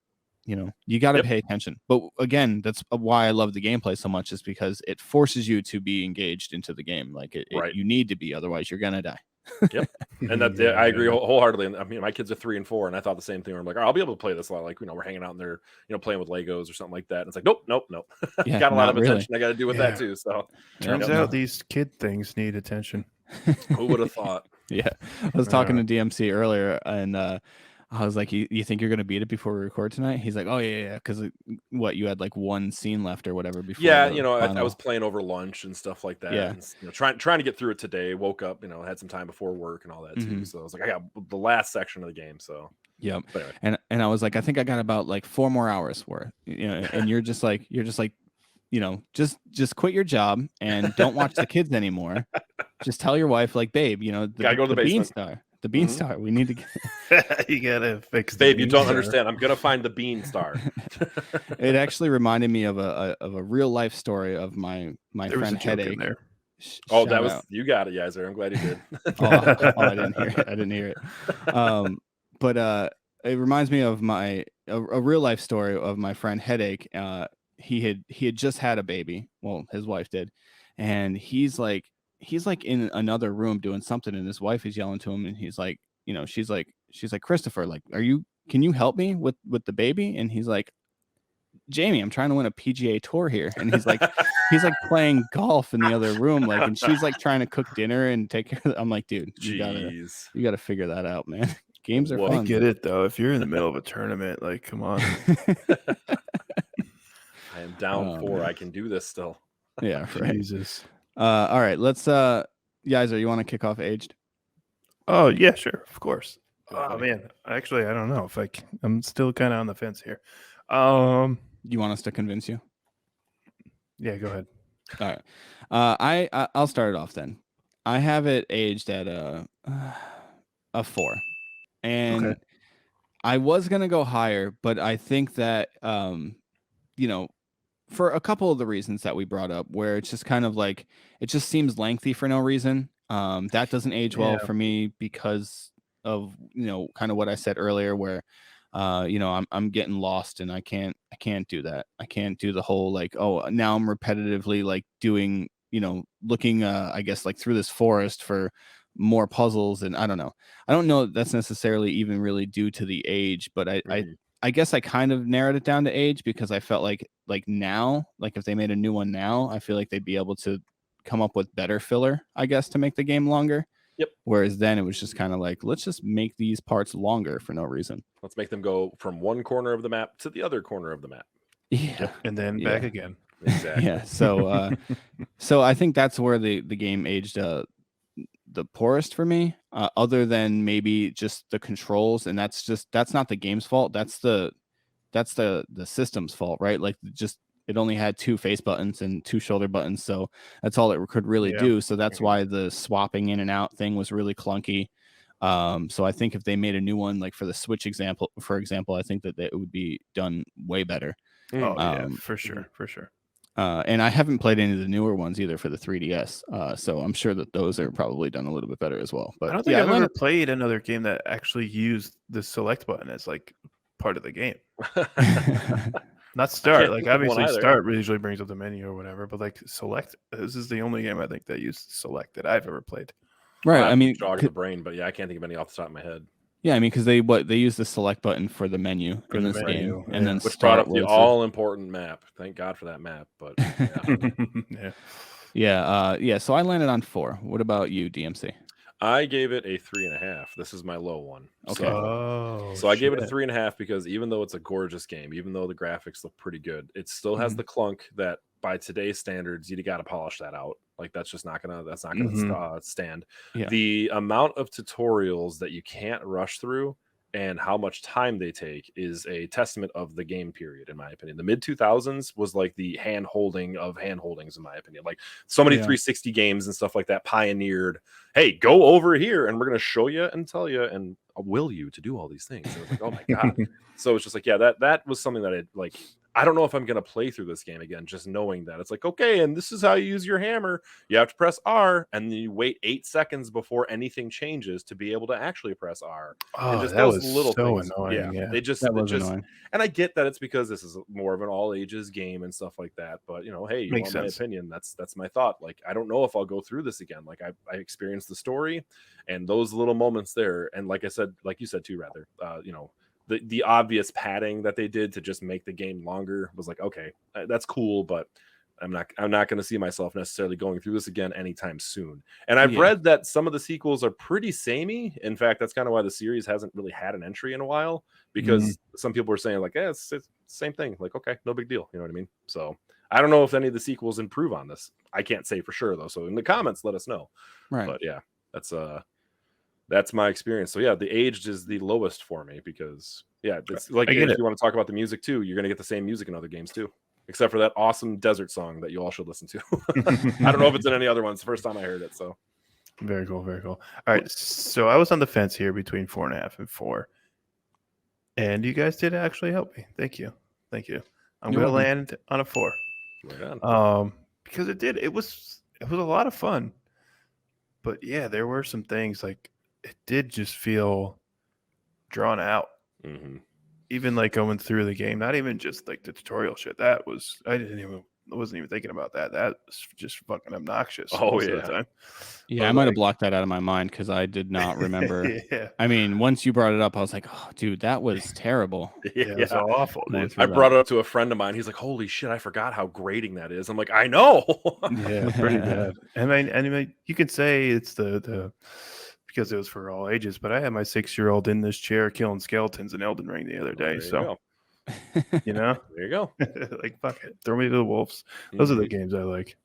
you got to pay attention. But again, that's why I love the gameplay so much, is because it forces you to be engaged into the game. Like you need to be, otherwise you're gonna die. Yep. And that I agree wholeheartily. And I mean, my kids are 3 and 4, and I thought the same thing. I'm like, I'll be able to play this a lot. Like, we're hanging out in there, playing with Legos or something like that. And it's like, nope. Yeah, got a lot of really. attention I got to do with that too. So turns out these kid things need attention. Who would have thought? Yeah, I was talking to DMC earlier, and I was like, you think you're gonna beat it before we record tonight? He's like, oh yeah, because you had like one scene left or whatever before. Yeah, I was playing over lunch and stuff like that. Yeah, and, trying to get through it today. Woke up, had some time before work and all that too. So I was like, I got the last section of the game. So yep. Anyway. And I was like, I think I got about like 4 more hours worth. And you're just like, just quit your job and don't watch the kids anymore. Just tell your wife, like, babe, gotta go to the basement. The Beanstar. We need to you gotta fix babe, you don't understand. I'm gonna find the Beanstar. It actually reminded me of a real life story of my friend Headache. There. Oh, that was you got it, Yaiser. I'm glad you did. I didn't hear it. But it reminds me of a real life story of my friend Headache. He had just had a baby. Well, his wife did, and he's like in another room doing something, and his wife is yelling to him, and he's like, she's like, Christopher, like, can you help me with the baby? And he's like, Jamie, I'm trying to win a PGA tour here. And he's like playing golf in the other room, like, and she's like trying to cook dinner and take care of I'm like, dude, you gotta figure that out, man. Games are fun. I get it though. If you're in the middle of a tournament, like, come on. I am down 4. Man. I can do this still. Yeah, right. Jesus. All right, let's Yaiser, you want to kick off Aged? Oh yeah, sure, of course. Oh man, actually, I don't know if I'm still kind of on the fence here. You want us to convince you? Yeah, go ahead. All right. I'll start it off then. I have it aged at a 4, and I was gonna go higher, but I think that for a couple of the reasons that we brought up, where it's just kind of like it just seems lengthy for no reason. That doesn't age well for me because of kind of what I said earlier, where I'm getting lost and I can't do that. I can't do the whole like, oh, now I'm repetitively like doing looking I guess like through this forest for more puzzles, and I don't know if that's necessarily even really due to the age, but I guess I kind of narrowed it down to age because I felt like now, like if they made a new one now, I feel like they'd be able to come up with better filler, I guess, to make the game longer. Yep. Whereas then it was just kind of like, let's just make these parts longer for no reason. Let's make them go from one corner of the map to the other corner of the map. Yeah. And then back again. Exactly. Yeah. So so I think that's where the game aged the poorest for me, other than maybe just the controls, and that's not the game's fault. That's the system's fault, right? Like just it only had 2 face buttons and 2 shoulder buttons, so that's all it could really do. So that's why the swapping in and out thing was really clunky. So I think if they made a new one, like for the Switch for example, I think that it would be done way better. Oh yeah, for sure. And I haven't played any of the newer ones either for the 3DS, so I'm sure that those are probably done a little bit better as well. But I don't think I've ever played another game that actually used the select button as like part of the game. Not start. Like obviously start usually brings up the menu or whatever, but like select. This is the only game I think that used select that I've ever played. Right. I mean, jog the brain, but yeah, I can't think of any off the top of my head. Yeah, I mean, because they use the select button for the menu in this game, and then which brought up the all important map. Thank God for that map. But yeah. So I landed on 4. What about you, DMC? I gave it a 3.5. This is my low one. Okay. So I gave it a 3.5 because even though it's a gorgeous game, even though the graphics look pretty good, it still has the clunk that by today's standards, you got to polish that out. Like that's not gonna stand. Yeah. The amount of tutorials that you can't rush through and how much time they take is a testament of the game period, in my opinion. The mid 2000s was like the hand holding of hand holdings, in my opinion. Like so many 360 games and stuff like that pioneered, hey, go over here and we're going to show you and tell you and will you to do all these things. And it was like, oh my God. So it's just like, yeah, that was something that I don't know if I'm going to play through this game again, just knowing that it's like, okay, and this is how you use your hammer. You have to press R and then you wait 8 seconds before anything changes to be able to actually press R. Oh, and just that those was little so things. annoying. Yeah. They just annoying. And I get that it's because this is more of an all ages game and stuff like that. But hey, you want my opinion. That's my thought. Like, I don't know if I'll go through this again. Like I experienced the story and those little moments there. And like I said, like you said too, rather, the obvious padding that they did to just make the game longer was like, okay, that's cool, but I'm not going to see myself necessarily going through this again anytime soon. And I've read that some of the sequels are pretty samey. In fact, that's kind of why the series hasn't really had an entry in a while, because some people were saying like, it's the same thing. Like, okay, no big deal. You know what I mean? So I don't know if any of the sequels improve on this. I can't say for sure though. So in the comments, let us know. Right. But yeah, that's my experience. So yeah, the aged is the lowest for me because it's like if you want to talk about the music too, you're gonna get the same music in other games too, except for that awesome desert song that you all should listen to. I don't know if it's in any other ones. The first time I heard it. So very cool. All right, so I was on the fence here between 4.5 and 4, and you guys did actually help me. Thank you. I'm gonna land on a 4. Right on. Because it was a lot of fun, but yeah, there were some things like it did just feel drawn out. Even like going through the game, not even just like the tutorial shit. I wasn't even thinking about that. That was just fucking obnoxious. Oh yeah. Time. Yeah, I might have blocked that out of my mind because I did not remember. I mean, once you brought it up, I was like, oh, dude, that was terrible. It was awful. Dude. I brought it up to a friend of mine. He's like, holy shit, I forgot how grating that is. I'm like, I know. Yeah, pretty bad. I mean, you could say it's the because it was for all ages, but I had my 6-year-old in this chair killing skeletons in Elden Ring the other day. There you go. Like, fuck it. Throw me to the wolves. Those are the games I like.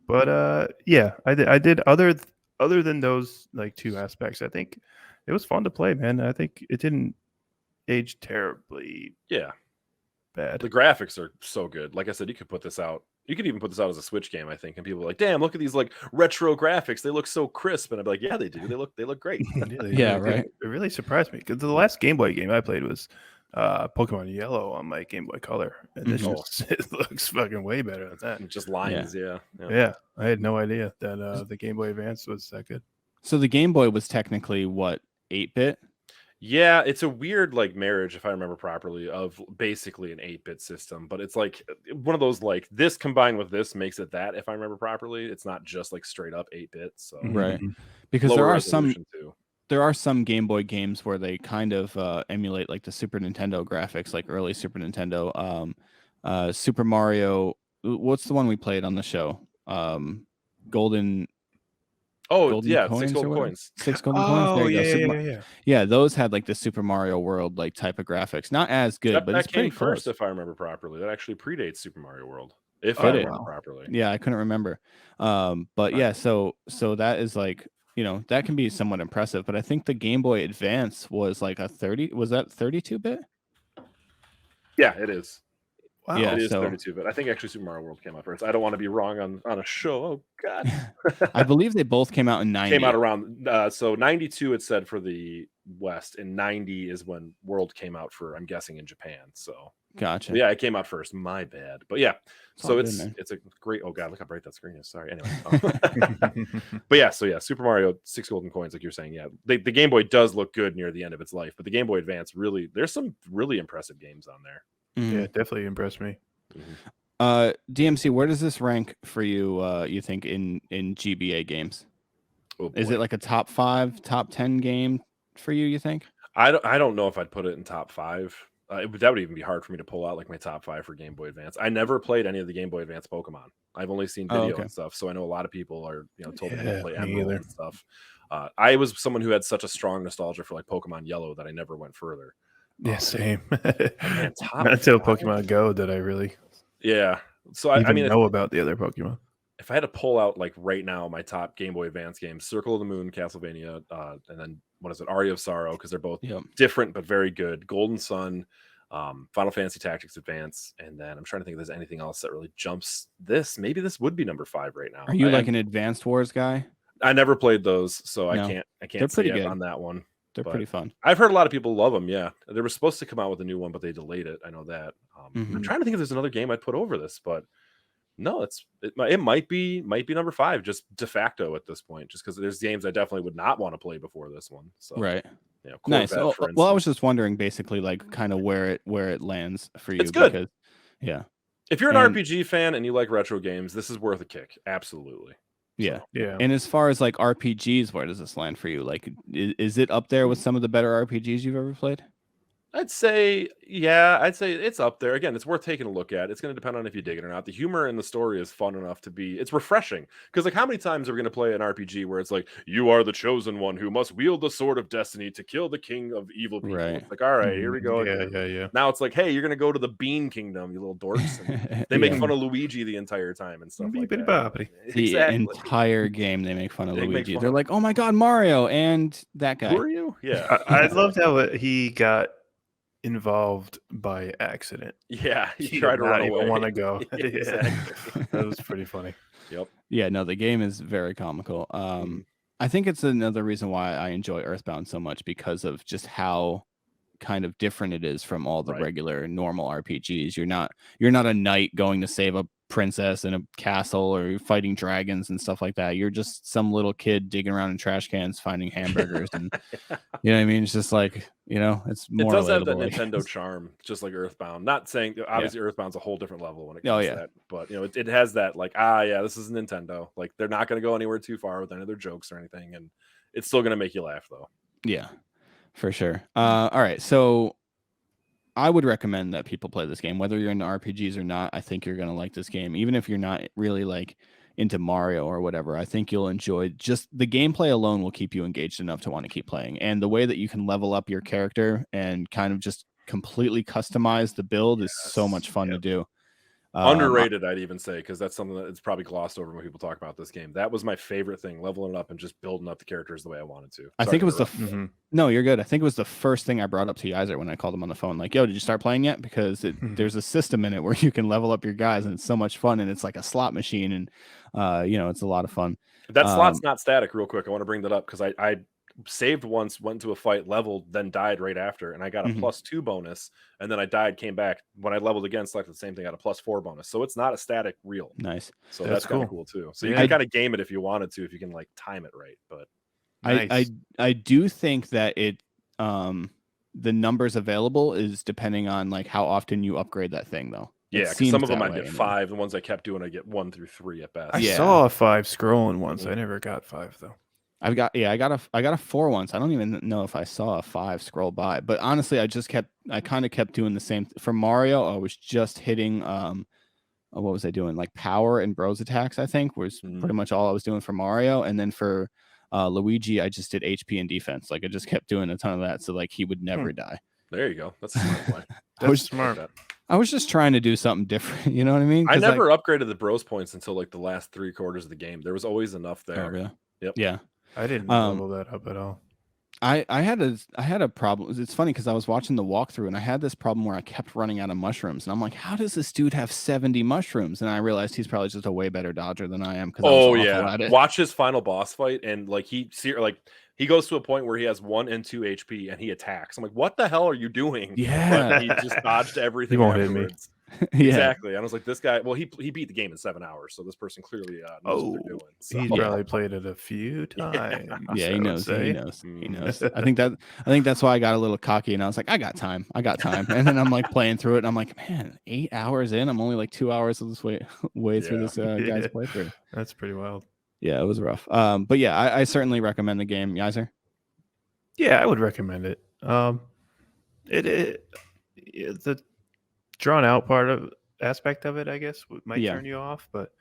But yeah, I did other than those like 2 aspects. I think it was fun to play, man. I think it didn't age terribly bad. The graphics are so good. Like I said, you could put this out. You could even put this out as a Switch game, I think. And people are like, damn, look at these like retro graphics. They look so crisp. And I'd be like, yeah, they do. They look great. Right. It really surprised me because the last Game Boy game I played was Pokemon Yellow on my Game Boy Color. And this it looks fucking way better than that. Just lines, yeah. I had no idea that the Game Boy Advance was that good. So the Game Boy was technically what, 8-bit? Yeah, it's a weird like marriage, if I remember properly, of basically an 8-bit system, but it's like one of those like this combined with this makes it that, if I remember properly. It's not just like straight up 8-bit, so Right. Mhm. Because lower resolution too. there are some Game Boy games where they kind of emulate like the Super Nintendo graphics, like early Super Nintendo. Super Mario. What's the one we played on the show? Golden Oh Golden yeah, 6 Coins or golden whatever. coins. 6 golden coins. There Oh you go. yeah. Yeah, those had like the Super Mario World like type of graphics. Not as good, but That it's pretty came first, close. if I remember properly. That actually predates Super Mario World, if I Did it? remember Wow. properly. Yeah, I couldn't remember. But Right. yeah, so that is like, that can be somewhat impressive. But I think the Game Boy Advance was like was that 32-bit? Yeah, it is. Yeah, It Wow. is so 32-bit. I think actually Super Mario World came out first. I don't want to be wrong on a show. Oh god. I believe they both came out in Came out 90. around so 92 it said for the West, and 90 is when World came out for, I'm guessing, in Japan. So Gotcha. yeah, it came out first. My bad. But yeah, It's all so good, man. it's a great, oh god, look how bright that screen is. Sorry. Anyway. But yeah, so yeah, Super Mario 6 golden coins, like you're saying. Yeah. The Game Boy does look good near the end of its life, but the Game Boy Advance really, there's some really impressive games on there. Mhm. Yeah, definitely impressed me. DMC, where does this rank for you? You think in GBA games? Oh, Is boy. it like a top 5, top 10 game for you? You think? I don't know if I'd put it in top 5. That would even be hard for me to pull out like my top 5 for Game Boy Advance. I never played any of the Game Boy Advance Pokemon. I've only seen Oh, video okay. and stuff, so I know a lot of people are told they need to play Me Emerald either. and stuff. I was someone who had such a strong nostalgia for like Pokemon Yellow that I never went further. Yeah, same. Man, top Not until 5? Pokemon Go did I really Yeah. So I even mean, know about the other Pokemon. if I had to pull out like right now my top Game Boy Advance games, Circle of the Moon, Castlevania, and then what is it, Aria of Sorrow, because they're both Yep. different but very good. Golden Sun, Final Fantasy Tactics Advance, and then I'm trying to think if there's anything else that really jumps this. Maybe this would be number 5 right now. Are you like an Advanced Wars guy? I never played those, so No. I They're can't say pretty it good. on that one. They're But pretty fun. I've heard a lot of people love them. Yeah, they were supposed to come out with a new one, but they delayed it. I know that. I'm Mhm. trying to think if there's another game I'd put over this, but no, it might be number 5 just de facto at this point, just because there's games I definitely would not want to play before this one. So Right. Corvette, Nice. Oh, for well, I was instance. just wondering, basically, like kind of where it lands for you. It's good. Because, yeah, If you're an And- RPG fan and you like retro games, this is worth a kick. Absolutely. yeah. So, Yeah. And as far as like RPGs, where does this land for you? Like, is it up there with some of the better RPGs you've ever played? I'd say it's up there. Again, it's worth taking a look at. It's going to depend on if you dig it or not. The humor in the story is fun enough to be, it's refreshing. Because like, how many times are we going to play an RPG where it's like, you are the chosen one who must wield the sword of destiny to kill the king of evil people. Right. It's like, all right, here we go. Yeah, again. yeah. Now it's like, hey, you're going to go to the Bean Kingdom, you little dorks. And they make fun of Luigi the entire time and stuff like that. Boppity. The Exactly. entire game they make fun of They make Luigi. fun They're of- like, oh my god, Mario and that guy. Who are you? Yeah. I loved how he got involved by accident. Yeah. He He tried did to run not even away. want to go. Yeah, exactly. That was pretty funny. Yep. Yeah, no, the game is very comical. I think it's another reason why I enjoy Earthbound so much, because of just how kind of different it is from all the Right. regular normal RPGs. You're not a knight going to save a princess in a castle or fighting dragons and stuff like that. You're just some little kid digging around in trash cans finding hamburgers and you know what I mean? It's just like, it's more It does have that relatable, I Nintendo guess. charm, just like Earthbound. Not saying obviously Earthbound's a whole different level when it Oh, comes yeah. to that, but it has that like, yeah, this is Nintendo. Like they're not going to go anywhere too far with any of their jokes or anything, and it's still going to make you laugh though. Yeah, for sure. All right, so I would recommend that people play this game, whether you're into RPGs or not. I think you're gonna like this game, even if you're not really like into Mario or whatever. I think you'll enjoy just the gameplay alone will keep you engaged enough to want to keep playing, and the way that you can level up your character and kind of just completely customize the build is so much fun to do. Underrated, I'd even say, because that's something that's probably glossed over when people talk about this game. That was my favorite thing, leveling up and just building up the characters the way I wanted to. I think it was Mm-hmm. no, you're good. I think it was the first thing I brought up to Yaiser when I called him on the phone. Like, yo, did you start playing yet? Because there's a system in it where you can level up your guys, and it's so much fun, and it's like a slot machine, and it's a lot of fun. That slot's not static. Real quick, I want to bring that up because I saved once, went to a fight, leveled, then died right after, and I got a +2 bonus, and then I died, came back. When I leveled again, selected the same thing, got a +4 bonus. So it's not a static reel. Nice. So That's that's kind of cool. cool too. So you can kind of game it if you wanted to, if you can like time it right. But Nice. I do think that it the numbers available is depending on like how often you upgrade that thing, though. Yeah, because some of them I get 5. The ones I kept doing, I get 1 through 3 at best. I saw a 5 scrolling once. I never got 5 though. I got a 4 once. I don't even know if I saw a 5 scroll by, but honestly, I kind of kept doing the same for Mario. I was just hitting what was I doing? Like power and bros attacks, I think was pretty much all I was doing for Mario. And then for Luigi, I just did HP and defense. Like I just kept doing a ton of that, so like he would never die. There you go. That's a smart play. That's smart. I was just trying to do something different. You know what I mean? I never upgraded the bros points until like the last 3 quarters of the game. There was always enough there. Oh, yeah. Yep. Yeah. I didn't level that up at all. I had a problem. It's funny because I was watching the walkthrough and I had this problem where I kept running out of mushrooms, and I'm like, how does this dude have 70 mushrooms? And I realized he's probably just a way better dodger than I am. Watch his final boss fight, and like he goes to a point where he has 1 and 2 HP and he attacks. I'm like, what the hell are you doing? Yeah, but he just dodged everything. He won't hit me. Yeah. Exactly. And I was like, this guy, well, he beat the game in 7 hours, so this person clearly knows what they're doing. So. He's probably played it a few times. Yeah, he knows. He knows. I think that's why I got a little cocky, and I was like, I got time. And then I'm like playing through it, and I'm like, man, 8 hours in, I'm only like 2 hours of this way through this guy's playthrough. That's pretty wild. Yeah, it was rough. But yeah, I certainly recommend the game. Yaiser? Yeah, I would recommend it. The drawn out aspect of it, I guess, might turn you off, but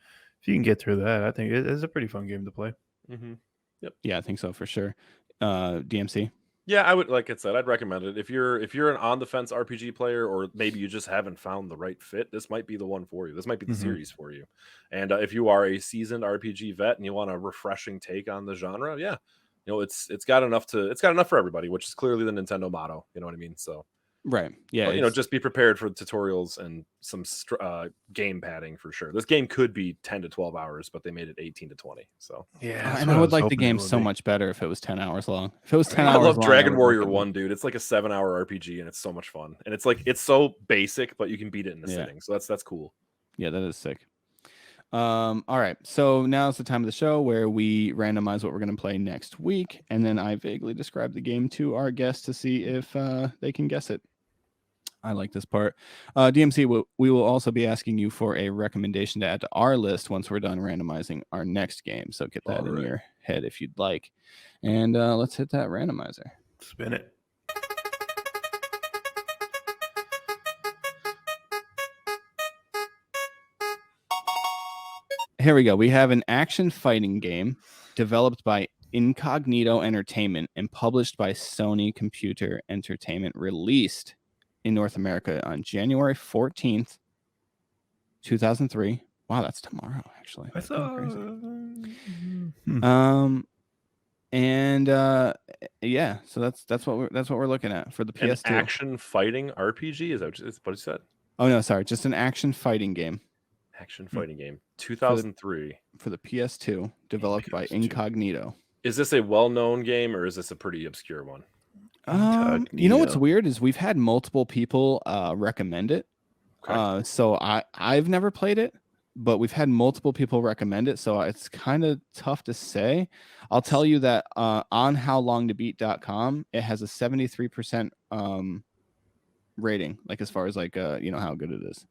if you can get through that, I think it is a pretty fun game to play. Mm-hmm. Yep. Yeah, I think so for sure. DMC? Yeah, I would, like I said, I'd recommend it. If you're an on the fence RPG player, or maybe you just haven't found the right fit, this might be the one for you. This might be the series for you. And if you are a seasoned RPG vet and you want a refreshing take on the genre, yeah, it's got enough for everybody, which is clearly the Nintendo motto. You know what I mean? So. Right. Yeah. But, just be prepared for tutorials and some game padding for sure. This game could be 10 to 12 hours, but they made it 18 to 20. So yeah, and I would like the game so much better if it was 10 hours long. If it was 10 hours long, I love Dragon Warrior 1, dude. It's like a 7-hour RPG, and it's so much fun. And it's like it's so basic, but you can beat it in a sitting. So that's cool. Yeah, that is sick. All right, so now's the time of the show where we randomize what we're going to play next week, and then I vaguely describe the game to our guests to see if they can guess it. I like this part. DMC, we will also be asking you for a recommendation to add to our list once we're done randomizing our next game. So get that in your head if you'd like. And let's hit that randomizer. Spin it. Here we go. We have an action fighting game developed by Incognito Entertainment and published by Sony Computer Entertainment, released in North America on January 14th, 2003. Wow, that's tomorrow, actually. That's crazy. Yeah, so that's what we're looking at for the PS2. An action fighting RPG, is that what you said? Oh no, sorry, just an action fighting game. Action fighting game, 2003 for the PS2, developed by Incognito. Is this a well-known game, or is this a pretty obscure one? You know what's weird is we've had multiple people recommend it. Okay. So I've never played it, but we've had multiple people recommend it, so it's kind of tough to say. I'll tell you that on howlongtobeat.com, it has a 73% rating, like as far as like how good it is.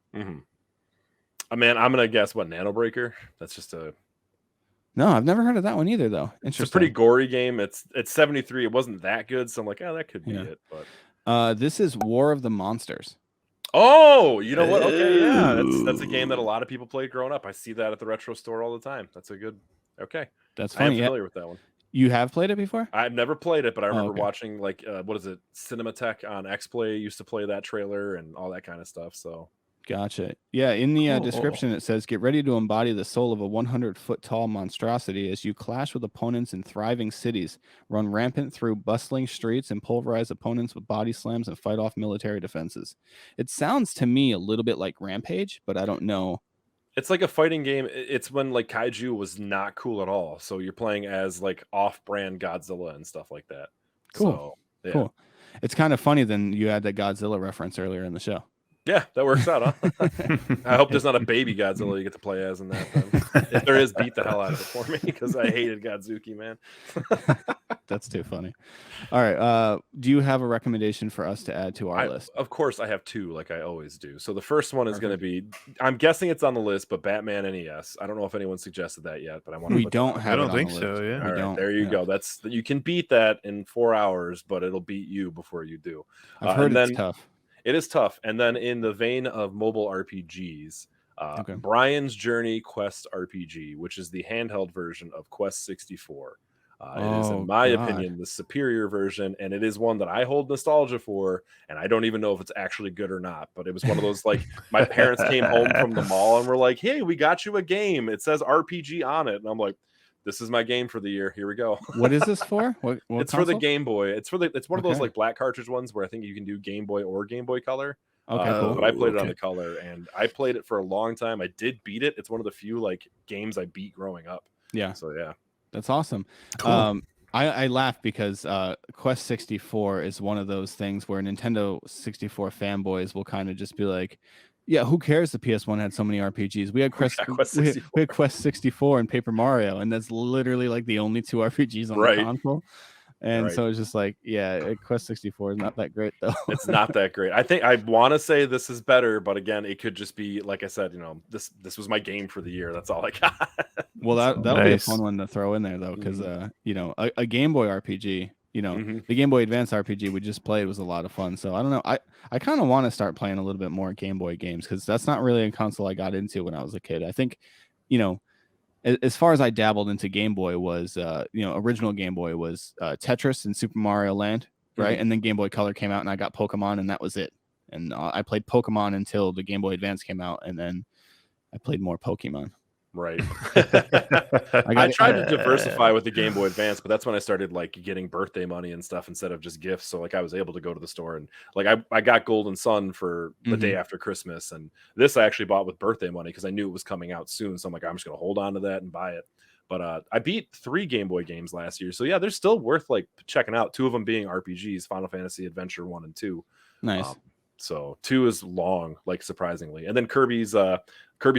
Man, I'm gonna guess what, Nano Breaker. That's just a. No, I've never heard of that one either, though. Interesting. It's a pretty gory game. It's 73. It wasn't that good, so I'm like, that could be it. But this is War of the Monsters. Oh, you know what? Okay, yeah, that's a game that a lot of people played growing up. I see that at the retro store all the time. That's a good. Okay, that's funny. I'm familiar with that one. You have played it before? I've never played it, but I remember watching like what is it? Cinematheque on X-Play used to play that trailer and all that kind of stuff. So. Gotcha. Yeah, in the description it says, get ready to embody the soul of a 100-foot-tall monstrosity as you clash with opponents in thriving cities, run rampant through bustling streets, and pulverize opponents with body slams and fight off military defenses. It sounds to me a little bit like Rampage, but I don't know. It's like a fighting game. It's when like Kaiju was not cool at all. So you're playing as like off-brand Godzilla and stuff like that. Cool. So, yeah. Cool. It's kind of funny then you had that Godzilla reference earlier in the show. Yeah, that works out, huh? I hope there's not a baby Godzilla you get to play as in that. Then. If there is, beat the hell out of it for me because I hated Godzuki, man. That's too funny. All right. Do you have a recommendation for us to add to our list? Of course, I have two, like I always do. So the first one is going to be, I'm guessing it's on the list, but Batman NES. I don't know if anyone suggested that yet, but I want to. We don't have. I don't it think on the so. list. Yeah. All right, there you go. You can beat that in 4 hours, but it'll beat you before you do. I've heard it's tough. It is tough. And then in the vein of mobile RPGs, Brian's Journey Quest RPG, which is the handheld version of Quest 64. It is, in my opinion, the superior version, and it is one that I hold nostalgia for, and I don't even know if it's actually good or not, but it was one of those, like, my parents came home from the mall and were like, hey, we got you a game. It says RPG on it. And I'm like, this is my game for the year. Here we go. What is this for? What it's console? for the Game Boy. It's one of those like black cartridge ones where I think you can do Game Boy or Game Boy Color. Okay, cool. But I played it on the Color, and I played it for a long time. I did beat it. It's one of the few like games I beat growing up. Yeah. So yeah. That's awesome. Cool. I laugh because Quest 64 is one of those things where Nintendo 64 fanboys will kind of just be like, yeah, who cares the PS1 had so many RPGs? We had we had Quest 64 and Paper Mario, and that's literally like the only 2 RPGs on the console. And so it's just like, yeah, Quest 64 is not that great, though. It's not that great. I think I want to say this is better, but again, it could just be, like I said, this was my game for the year. That's all I got. Well, that'll be a fun one to throw in there, though, because, a Game Boy RPG, the Game Boy Advance RPG we just played was a lot of fun. So I don't know. I kind of want to start playing a little bit more Game Boy games because that's not really a console I got into when I was a kid. I think, as far as I dabbled into Game Boy was, original Game Boy was Tetris and Super Mario Land, right? And then Game Boy Color came out, and I got Pokemon, and that was it. And I played Pokemon until the Game Boy Advance came out, and then I played more Pokemon. Right. I tried to diversify with the Game Boy Advance, but that's when I started like getting birthday money and stuff instead of just gifts. So like I was able to go to the store and like I got Golden Sun for the day after Christmas, and this I actually bought with birthday money because I knew it was coming out soon. So I'm like, I'm just gonna hold on to that and buy it. But I beat 3 Game Boy games last year, so yeah, they're still worth like checking out. 2 of them being RPGs: Final Fantasy Adventure 1 and 2. Nice. So 2 is long, like surprisingly, and then Kirby's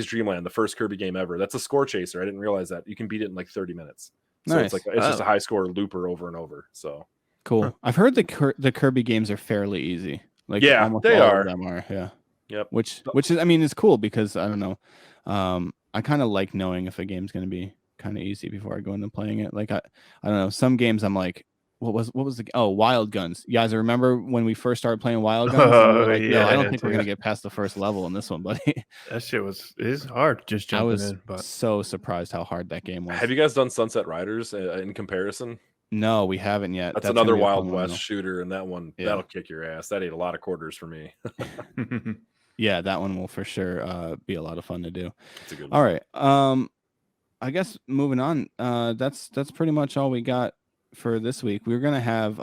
Dream Land, the first Kirby game ever. That's a score chaser. I didn't realize that you can beat it in like 30 minutes. So nice. it's just a high score looper over and over. So cool. I've heard the Kirby games are fairly easy. Like yeah, they all are. Of them are. Yeah. Yep. Which is, I mean, it's cool because I don't know. I kind of like knowing if a game's going to be kind of easy before I go into playing it. Like I don't know. Some games I'm like, what was the Wild Guns? You guys remember when we first started playing Wild Guns? Like, yeah, I don't think we're gonna get past the first level in this one, buddy. That shit is hard just jumping in. I was but so surprised how hard that game was. Have you guys done Sunset Riders in comparison? No, we haven't yet. That's another Wild West shooter, and that one that'll kick your ass. That ate a lot of quarters for me. Yeah, that one will for sure be a lot of fun to do. That's a good one. All right. I guess moving on. That's pretty much all we got for this week. We're gonna have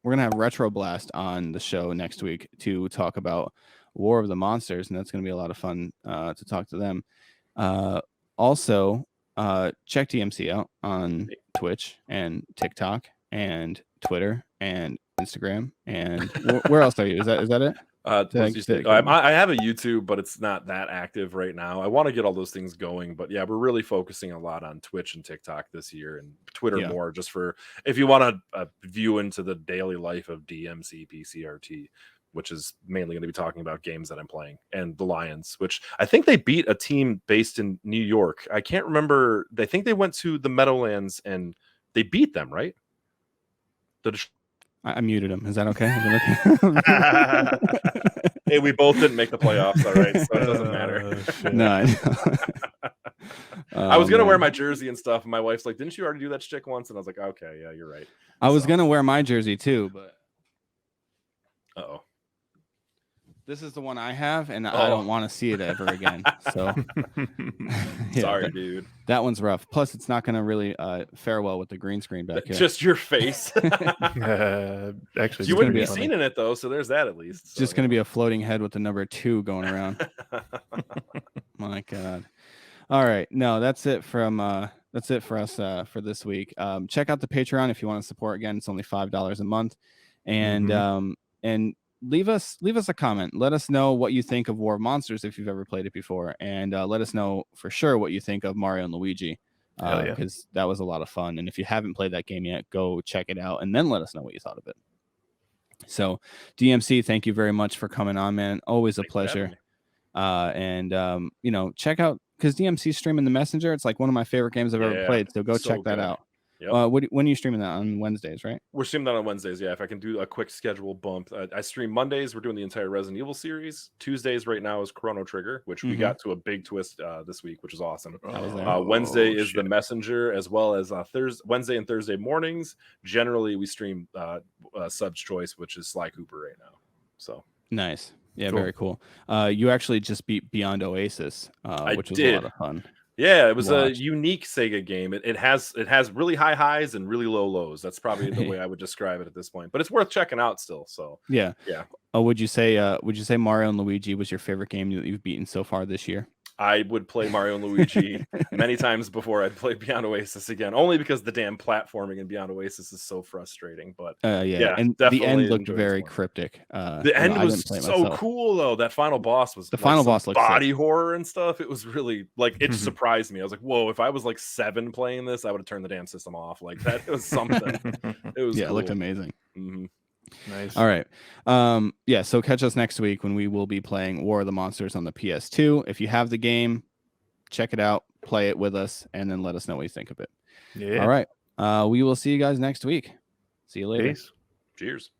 Retro Blast on the show next week to talk about War of the Monsters, and that's gonna be a lot of fun to talk to them. Also, check DMC out on Twitch and TikTok and Twitter and Instagram and where else are you? Is that it? I have a YouTube, but it's not that active right now. I want to get all those things going, but yeah, we're really focusing a lot on Twitch and TikTok this year, and Twitter more just for if you want to view into the daily life of DMC PCRT, which is mainly going to be talking about games that I'm playing, and the Lions, which I think they beat a team based in New York. I can't remember. I think they went to the Meadowlands and they beat them, right? I muted him. Is that okay? Hey, we both didn't make the playoffs, all right, so it doesn't matter. No, I know. I was gonna wear my jersey and stuff, and my wife's like, "Didn't you already do that shtick once?" And I was like, "Okay, yeah, you're right." I was gonna wear my jersey too, but this is the one I have, and I don't want to see it ever again. So, sorry, dude. That one's rough. Plus, it's not going to really fare well with the green screen back here. Just your face. Actually, you wouldn't be seen in it though, so there's that at least. It's just going to be a floating head with the number 2 going around. My God. All right, no, that's it for us for this week. Check out the Patreon if you want to support. Again, it's only $5 a month, and leave us a comment. Let us know what you think of War of Monsters if you've ever played it before, and let us know for sure what you think of Mario and Luigi. Hell yeah. because that was a lot of fun. And if you haven't played that game yet, go check it out and then let us know what you thought of it. So DMC, thank you very much for coming on, man. Always a Thanks for having pleasure. me. You know, check out, because DMC streaming The Messenger, it's like one of my favorite games I've ever Yeah, played. So go so check that good. out. Yep. When are you streaming that? On Wednesdays, right? We're streaming that on Wednesdays. Yeah, if I can do a quick schedule bump, I stream Mondays. We're doing the entire Resident Evil series. Tuesdays right now is Chrono Trigger, which we got to a big twist this week, which is awesome. Wednesday is The Messenger, as well as Wednesday and Thursday mornings. Generally, we stream Sub's Choice, which is Sly Cooper right now. So nice. Yeah, Cool. very cool. You actually just beat Beyond Oasis, which was a lot of fun. Yeah, it was a unique Sega game. It has really high highs and really low lows. That's probably the way I would describe it at this point. But it's worth checking out still. So yeah. Would you say Mario and Luigi was your favorite game that you've beaten so far this year? I would play Mario and Luigi many times before I'd play Beyond Oasis again, only because the damn platforming in Beyond Oasis is so frustrating. But yeah, and the end looked very cryptic. The end was so cool, though. That final boss was final boss looked body horror and stuff. It was really like, it surprised me. I was like, whoa, if I was like 7 playing this, I would have turned the damn system off. Like that, it was something. It was cool. It looked amazing. Nice. All right. So catch us next week when we will be playing War of the Monsters on the PS2. If you have the game, check it out, play it with us, and then let us know what you think of it. Yeah. All right. We will see you guys next week. See you later. Cheers.